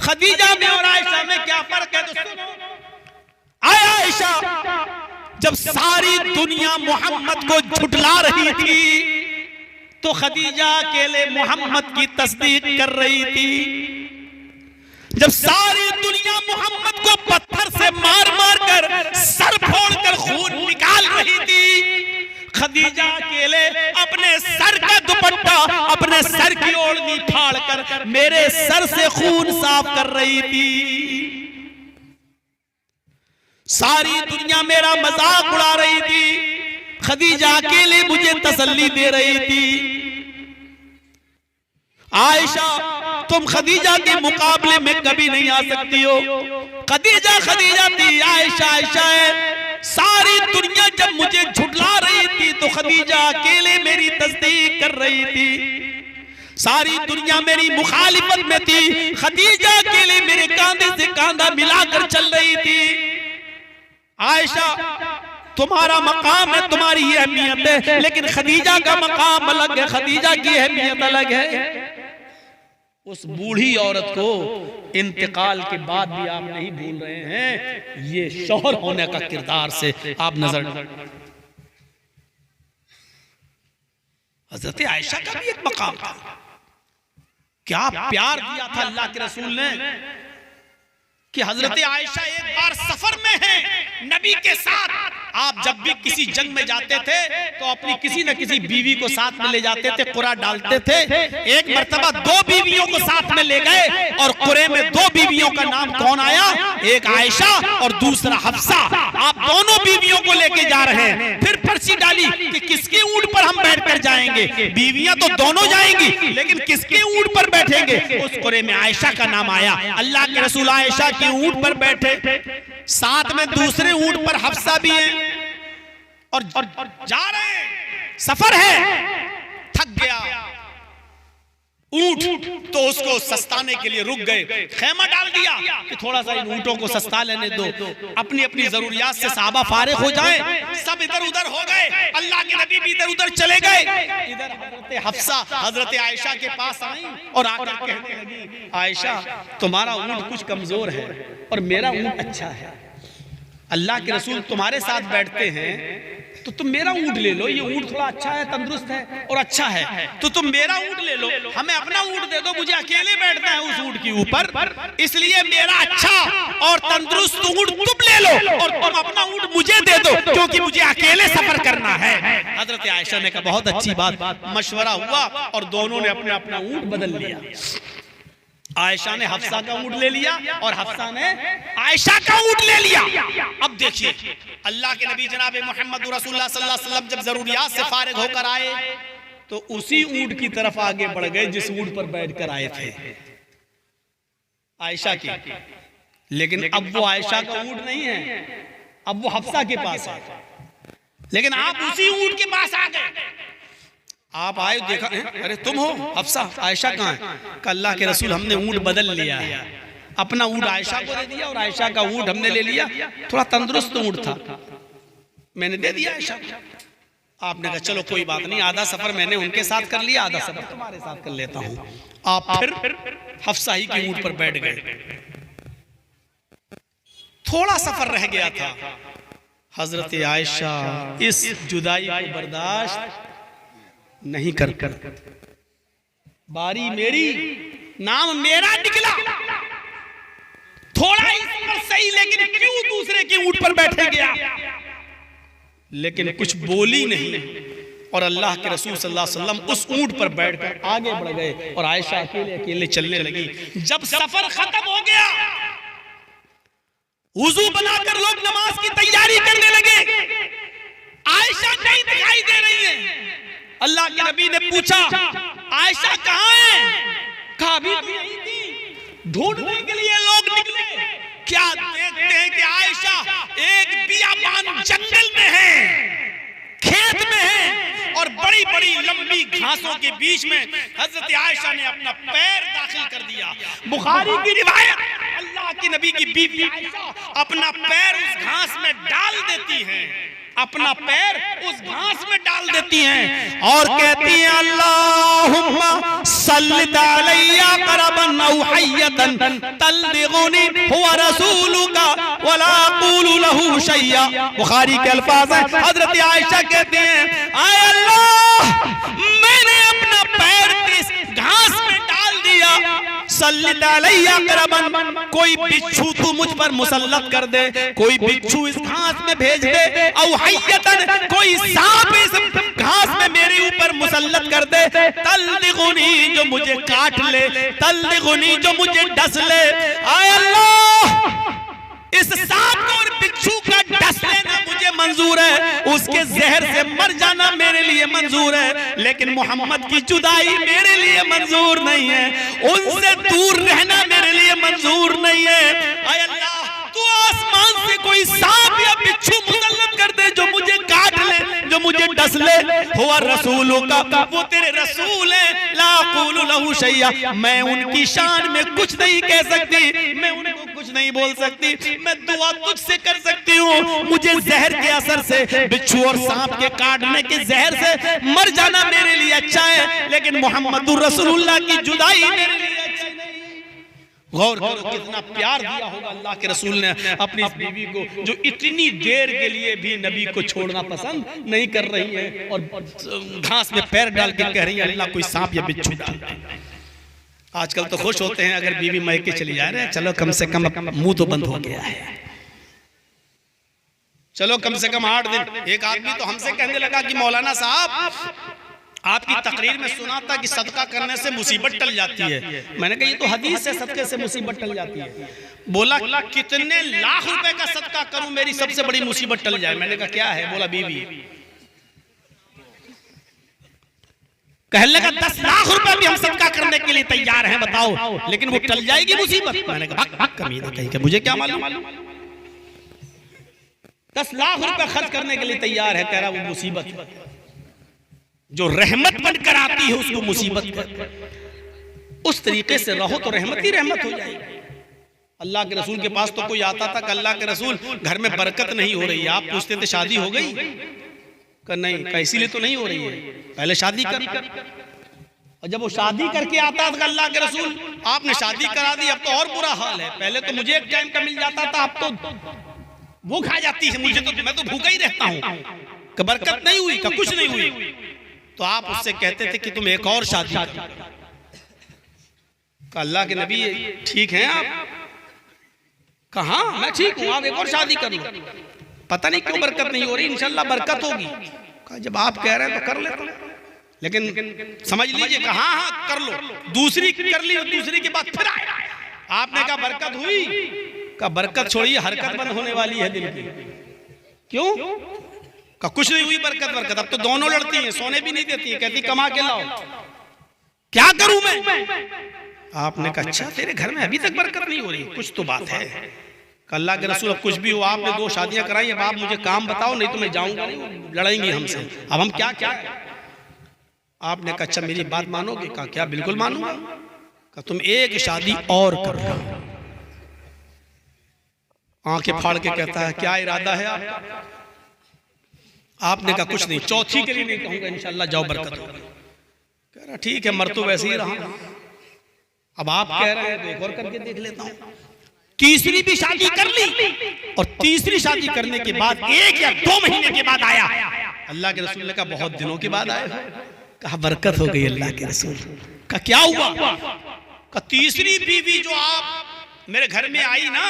खदीजा में और आयशा में क्या फर्क है? तो सुनो, आयशा जब सारी दुनिया मोहम्मद को झुठला रही थी तो खदीजा अकेले मोहम्मद की तस्दीक कर रही थी। जब सारी दुनिया मोहम्मद को पत्थर से मार मार कर सर फोड़कर खून निकाल रही थी, खदीजा अकेले अपने सर का दुपट्टा, अपने सर की ओढ़नी फाड़कर मेरे सर से खून साफ कर रही थी। सारी दुनिया मेरा मजाक उड़ा रही थी, खदीजा अकेले मुझे तसल्ली दे रही थी। आयशा तुम खदीजा के मुकाबले में कभी नहीं आ सकती हो। खदीजा खदीजा थी, आयशा आयशा है। सारी दुनिया जब मुझे झुठला रही थी तो खदीजा अकेले मेरी तस्दीक कर रही थी। सारी दुनिया मेरी मुखालिफत में थी, खदीजा अकेले मेरे कांधे से कांधा मिलाकर चल रही थी। आयशा तुम्हारा मकाम है, तुम्हारी ये अहमियत है, लेकिन खदीजा का मकाम अलग है, खदीजा की अहमियत अलग है। उस बूढ़ी औरत को इंतकाल के बाद भी आप नहीं भूल रहे हैं। ये शौहर होने का किरदार से आप नजर, हजरत आयशा का भी एक मकाम था। क्या प्यार दिया था अल्लाह के रसूल ने कि हजरत आयशा एक बार सफर में है नबी के साथ। आप जब भी किसी जंग में जाते थे तो अपनी किसी न किसी बीवी को साथ में ले जाते थे, कुरा डालते थे। एक मर्तबा 2 बीवियों को साथ में ले गए और कुरे में 2 बीवियों का नाम कौन आया? एक आयशा और दूसरा हफ्सा। आप दोनों बीवियों को लेके जा रहे हैं। फिर पर्ची डाली कि किसके ऊंट पर हम बैठकर जाएंगे। बीवियां तो दोनों जाएंगी, लेकिन किसके ऊंट पर बैठेंगे? उस कुरे में आयशा का नाम आया। अल्लाह के रसूल आयशा के ऊंट पर बैठे, साथ में दूसरे ऊंट पर हफ्सा भी है और जा रहे हैं। सफर है, थक गया ऊंट, तो उसको सस्ताने के लिए रुक गए, खेमा डाल दिया कि थोड़ा सा इन ऊंटों को सस्ता लेने दो, अपनी अपनी जरूरियात से साहबा फारिग हो जाएं। सब इधर उधर हो गए, अल्लाह के नबी भी इधर उधर चले गए। इधर हजरत हफ्सा हजरत आयशा के पास आई और आकर कहने लगी, आयशा तुम्हारा ऊंट कुछ कमजोर है और मेरा ऊंट अच्छा है। अल्लाह के रसूल तुम्हारे साथ बैठते हैं तो तुम मेरा ऊंट ले लो, ये ऊंट थोड़ा अच्छा है, तंदुरुस्त है और अच्छा है, तो तुम मेरा ऊंट ले लो, हमें अपना ऊंट दे दो, मुझे अकेले बैठना है उस ऊंट के ऊपर, इसलिए मेरा अच्छा और तंदुरुस्त ऊंट तुम ले लो और तुम अपना ऊंट मुझे दे दो, क्योंकि मुझे अकेले सफर करना है। हजरत आयशा ने कहा बहुत अच्छी बात। मशवरा हुआ और दोनों ने अपना अपना ऊंट बदल लिया। आयशा ने हफ्सा का ऊँट ले लिया और हफ्सा ने आयशा का ऊँट ले लिया। अब देखिए अल्लाह के नबी जनाब मोहम्मद रसूलुल्लाह सल्लल्लाहु अलैहि वसल्लम जब जरूरियात से फारिग होकर आए तो उसी ऊँट की तरफ आगे बढ़ गए जिस ऊँट पर बैठकर आए थे, आयशा की। लेकिन अब वो आयशा का ऊँट नहीं है, अब वो हफ्सा के पास है। लेकिन आप उसी ऊँट के पास आ गए। आप आए, देखा अरे तुम हो हफ्सा, आयशा कहाँ है? अल्लाह के रसूल हमने ऊँट बदल लिया है, अपना ऊँट आयशा को दे दिया और आयशा का ऊँट हमने ले लिया। थोड़ा तंदुरुस्त ऊँट था, मैंने दे दिया आयशा को। आपने कहा चलो कोई बात नहीं, आधा सफर मैंने उनके साथ कर लिया, आधा सफर तुम्हारे साथ कर लेता हूँ। आप फिर हफ्सा ही के ऊँट पर बैठ गए। थोड़ा सफर रह गया था। हजरत आयशा इस जुदाई को बर्दाश्त नहीं कर बारी मेरी, नाम मेरा निकला, थोड़ा ही सफर सही, लेकिन क्यों दूसरे के ऊँट पर बैठे गया? लेकिन कुछ बोली नहीं और अल्लाह के रसूल सल्लल्लाहु अलैहि वसल्लम उस ऊँट पर बैठकर आगे बढ़ गए और आयशा अकेले अकेले चलने लगी। जब सफर खत्म हो गया, वुजू बनाकर लोग नमाज की तैयारी करने लगे। आयशा नहीं दिखाई दे रही है। अल्लाह के नबी ने पूछा आयशा कहाँ है? कहा अभी तो यहीं थी। ढूंढने के लिए लोग निकले, क्या देखते हैं कि आयशा एक बियाबान जंगल में है, खेत में है और बड़ी बड़ी लंबी घासों के बीच में हजरत आयशा ने अपना पैर दाखिल कर दिया। बुखारी की रिवायत, अल्लाह के नबी की बीवी आयशा अपना पैर उस घास में डाल देती हैं, अपना पैर उस घास में डाल देती हैं और कहती हैं अल्लाहुम्मा सल्ली अलैया करबन औ हय्यतन तल्लिगुनी हुवा रसूलुका वला अक़ूलु लहू शैया। बुखारी के अल्फाज हैं। हजरत आयशा कहती हैं आय अल्लाह, मैंने अपना पैर इस घास में डाल दिया, सल्ली अलैया करबन, कोई बिच्छू तू मुझ पर मुसल्लत कर दे, कोई बिच्छू इस घास में भेज दे, औ हय्यतन, कोई सांप इस घास में मेरे ऊपर मुसल्लत कर दे, तल्लिगुनी, जो मुझे काट ले, तल्लिगुनी, जो मुझे डस ले। आय अल्लाह, इस सांप को और बिच्छू का डस लेना मुझे मंजूर है, उसके जहर से मर जाना मेरे लिए मंजूर है, लेकिन मोहम्मद की जुदाई मेरे लिए मंजूर नहीं है, उनसे दूर रहना मेरे लिए मंजूर नहीं है। आय अल्लाह, तू आसमान से कोई सांप या बिच्छू मुसल्लत कर दे जो मुझे काट ले, जो मुझे डस ले। हुआ रसूलों का, वो तेरे रसूल है, ला अक़ूलु लहू शैया, मैं उनकी शान में कुछ नहीं कह सकती, मैं उनको कुछ नहीं बोल सकती, मैं दुआ तुझसे कर सकती हूँ। मुझे जहर के असर से, बिच्छू और सांप के काटने के जहर से मर जाना मेरे लिए अच्छा है, लेकिन मोहम्मदुर रसूलुल्लाह की जुदाई मेरे लिए अच्छी नहीं। गौर करो कितना प्यार दिया होगा अल्लाह के रसूल ने अपनी इस बीवी को, जो इतनी देर के लिए भी नबी को छोड़ना पसंद नहीं कर रही है और घास में पैर डाल के कह रही है अल्लाह कोई सांप या बिच्छू डाल दे। आजकल तो खुश होते हैं अगर बीवी मैके चली जा रहे हैं, चलो कम से कम मुंह तो बंद हो गया है, चलो कम से कम 8 दिन। एक आदमी तो हमसे कहने लगा कि मौलाना साहब, आपकी तकरीर में सुना था कि सदका करने से मुसीबत टल जाती है। मैंने कहा ये तो हदीस है, सदके से मुसीबत टल जाती है। बोला कितने लाख रुपए का सदका करूं मेरी सबसे बड़ी मुसीबत टल जाए? मैंने कहा क्या है? बोला बीवी। कहने लगा 10 लाख रुपए भी हम सदका करने के लिए तैयार हैं, बताओ, लेकिन वो टल जाएगी मुसीबत। मैंने कहा भाग कमीना कहीं का, मुझे क्या मालूम। 10 लाख रुपए खर्च करने के लिए तैयार है, कह रहा वो मुसीबत, जो रहमत बनकर आती है उसको मुसीबत कर। उस तरीके से रहो तो रहमत ही रहमत हो जाएगी। अल्लाह के रसूल के पास तो कोई आता था कि अल्लाह के रसूल घर में बरकत नहीं हो रही है, आप पूछते थे शादी हो गई? कर नहीं, का इसीलिए तो नहीं हो रही है, पहले शादी कर। और जब वो शादी करके आता था अल्लाह के रसूल, आपने शादी करा दी, अब तो और बुरा हाल है, पहले तो मुझे एक टाइम का मिल जाता था, अब तो वो खा जाती है मुझे, तो मैं तो भूखा ही रहता हूँ। कि बरकत नहीं हुई, का कुछ नहीं हुई। तो आप उससे कहते थे कि तुम एक और शादी करो। अल्लाह के नबी ठीक हैं आप? कहा मैं ठीक हूं, आप एक और शादी कर लो। पता नहीं क्यों बरकत नहीं हो रही, इंशाल्लाह बरकत होगी। कहा जब आप कह रहे हैं तो कर लेता हूं। लेकिन समझ लीजिए कि हाँ हाँ कर लो, दूसरी कर ली, दूसरी के बाद फिर आए। आपने कहा बरकत हुई, का बरकत छोड़िए, हरकत बंद होने वाली है दिल की। क्यों? का कुछ नहीं हुई बरकत बरकत, अब तो दोनों लड़ती हैं, सोने भी नहीं देती है, कहती कमा के लाओ, क्या करूं मैं? आपने कहा अच्छा तेरे घर में अभी तक बरकत नहीं हो रही, कुछ तो बात है। अल्लाह के रसूल, अब कुछ भी हो, आपने 2 शादियां कराई, अब आप मुझे काम बताओ, नहीं तो मैं जाऊंगा नहीं, लड़ेंगी हमसे, अब हम क्या क्या। आपने कहा अच्छा मेरी बात मानोगे? कहा क्या? बिल्कुल मानूंगा। कहा तुम एक शादी और कर लो। आंखें फाड़ के कहता है क्या इरादा है आपका? आपने कहा कुछ नहीं, चौथी के लिए नहीं कहूंगा, इंशाल्लाह जाओ बरकत होगी। कह रहा ठीक है, मर तो वैसे ही रहा, अब आप कह रहे हैं तो एक और करके देख लेता हूं। तीसरी भी शादी कर ली, और तीसरी शादी करने के बाद 1 या 2 महीने के बाद आया। अल्लाह के रसूल ने कहा बहुत दिनों के बाद आए। कहा बरकत हो गई अल्लाह के रसूल। कहा क्या हुआ? कहा तीसरी बीवी जो आप मेरे घर में आई ना,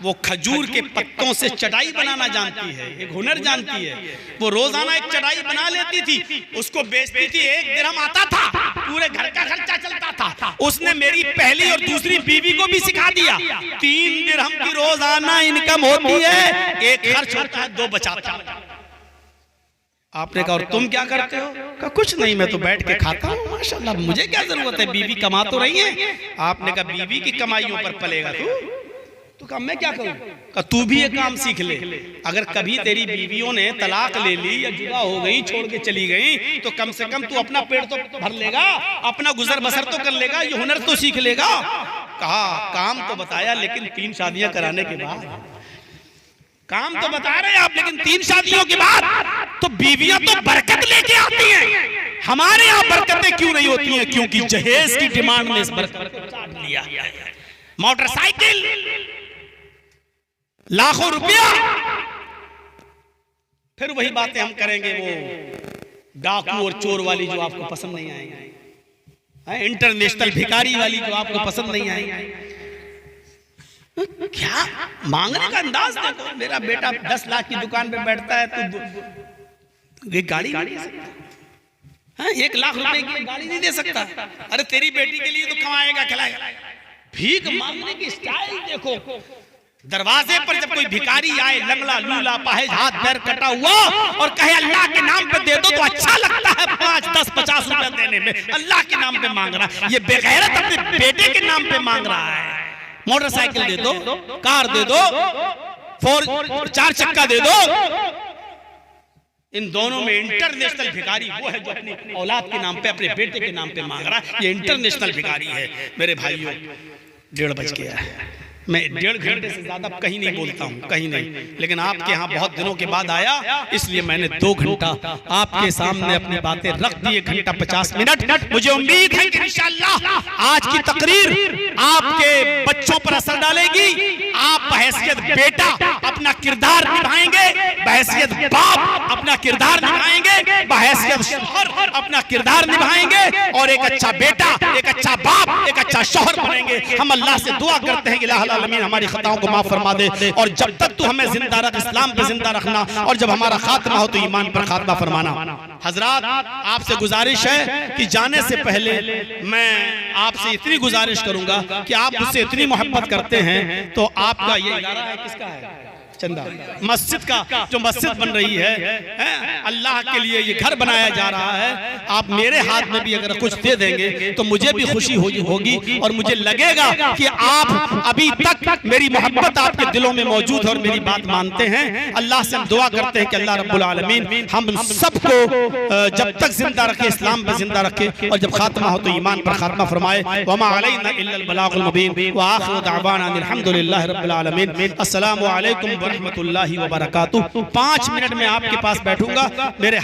वो खजूर के पत्तों से चटाई बनाना जानती है, एक हुनर जानती है। वो रोजाना एक चटाई बना लेती थी, उसको बेचती थी, 1 दिरहम आता था, पूरे घर का खर्चा चलता था। उसने मेरी पहली और दूसरी बीवी को भी सिखा दिया, 3 दिरहम की रोजाना इनकम होती है, 1 खर्च होता है, 2 बचाता है। आपने कहा और तुम क्या करते हो? कहा कुछ नहीं, मैं तो बैठ के खाता हूँ माशाल्लाह, मुझे क्या जरूरत है, बीवी कमा तो रही है। आपने कहा बीवी की कमाइयों पर पलेगा तू? तो कहा मैं क्या करूं? कहा तू भी ये काम सीख ले, अगर कभी तेरी बीवियों ने तलाक ले ली या जुदा हो गई, छोड़ के चली गई, तो कम से कम तू अपना पेट तो भर लेगा, अपना गुजर बसर तो कर लेगा, ये हुनर तो सीख लेगा। कहा काम तो बताया, लेकिन 3 शादियां कराने के बाद, काम तो बता रहे हैं आप, लेकिन 3 शादियों के बाद तो बीवियां तो बरकत लेके आती हैं। हमारे यहाँ बरकतें क्यों नहीं होती हैं? क्योंकि जहेज की डिमांड में इस बरकत को चाट लिया। मोटरसाइकिल, लाखों रुपया, फिर वही बातें हम करेंगे, वो डाकू और चोर वाली जो आपको पसंद नहीं आएंगे, इंटरनेशनल भिखारी वाली जो आपको पसंद नहीं आएंगे। क्या मांगने का अंदाज देखो, मेरा बेटा 10 लाख की दुकान पे बैठता है, तो एक गाड़ी नहीं दे सकता, 1 लाख रुपए की गाड़ी नहीं दे सकता। अरे तेरी बेटी के लिए तो कमाएगा खिलाएगा। भीख मांगने की स्टाइल देखो, दरवाजे पर जब कोई भिखारी आए, लंगड़ा लूला, पाहेज, हाथ पैर कटा हुआ, और कहे अल्लाह के नाम पे दे दो, तो अच्छा लगता है 5, 10, 50 रुपए देने में। अल्लाह के नाम पे मांग रहा है, ये बेगैरत अपने बेटे के नाम पे मांग रहा है। मोटरसाइकिल दे दो, कार दे दो, 4 चक्का दे दो। इन दोनों में इंटरनेशनल भिखारी वो है जो अपनी औलाद के नाम पे, अपने बेटे के नाम पे मांग रहा है। ये इंटरनेशनल भिखारी है। मेरे भाइयों 1:30 बज गया है, मैं 1.5 घंटे से ज्यादा कहीं नहीं बोलता हूँ, कहीं नहीं, लेकिन आपके यहाँ बहुत दिनों के बाद आया, इसलिए मैंने 2 घंटा आपके सामने अपनी बातें रख दी, 1 घंटा 50 मिनट। मुझे उम्मीद है कि इंशाअल्लाह आज की तकरीर आपके बच्चों पर असर डालेगी। आप बहैसियत बेटा अपना किरदार निभाएंगे, बहैसियत बाप अपना किरदार निभाएंगे, बहैसियत शौहर अपना किरदार निभाएंगे, और एक अच्छा बेटा, एक अच्छा बाप, एक अच्छा शौहर बनेंगे। हम अल्लाह से दुआ करते हैं कि अल्लाह आमीन हमारी खताओं को माफ फरमा दे, और जब तक तू हमें जिंदा रख, इस्लाम पे जिंदा रखना, और जब हमारा खात्मा हो तो ईमान पर खात्मा फरमाना। हजरात आपसे गुजारिश है कि जाने से पहले मैं आपसे इतनी गुजारिश करूंगा कि आप मुझसे इतनी मोहब्बत करते हैं, तो आपका ये इदारा है, किसका है? चंदा मस्जिद का, जो मस्जिद बन रही है, अल्लाह के लिए ये घर बनाया जा रहा है। आप मेरे हाथ में भी अगर कुछ दे देंगे तो मुझे भी खुशी होगी, और मुझे लगेगा कि आप अभी तक मेरी मोहब्बत आपके दिलों में मौजूद है और मेरी बात मानते हैं। अल्लाह से हम दुआ करते हैं कि अल्लाह रब्बुल आलमीन हम सबको जब तक जिंदा रखे, इस्लाम पर जिंदा रखे, और जब खात्मा हो तो ईमान पर खात्मा फरमाए। वमा अलैना इल्लल बलागुल मुबीन व आखिरु दअवाना अल्हम्दुलिल्लाहि रब्बिल आलमीन। अस्सलामु अलैकुम रहमतुल्लाहि व बरकातुहू। 5 मिनट में आपके पास बैठूंगा। मेरे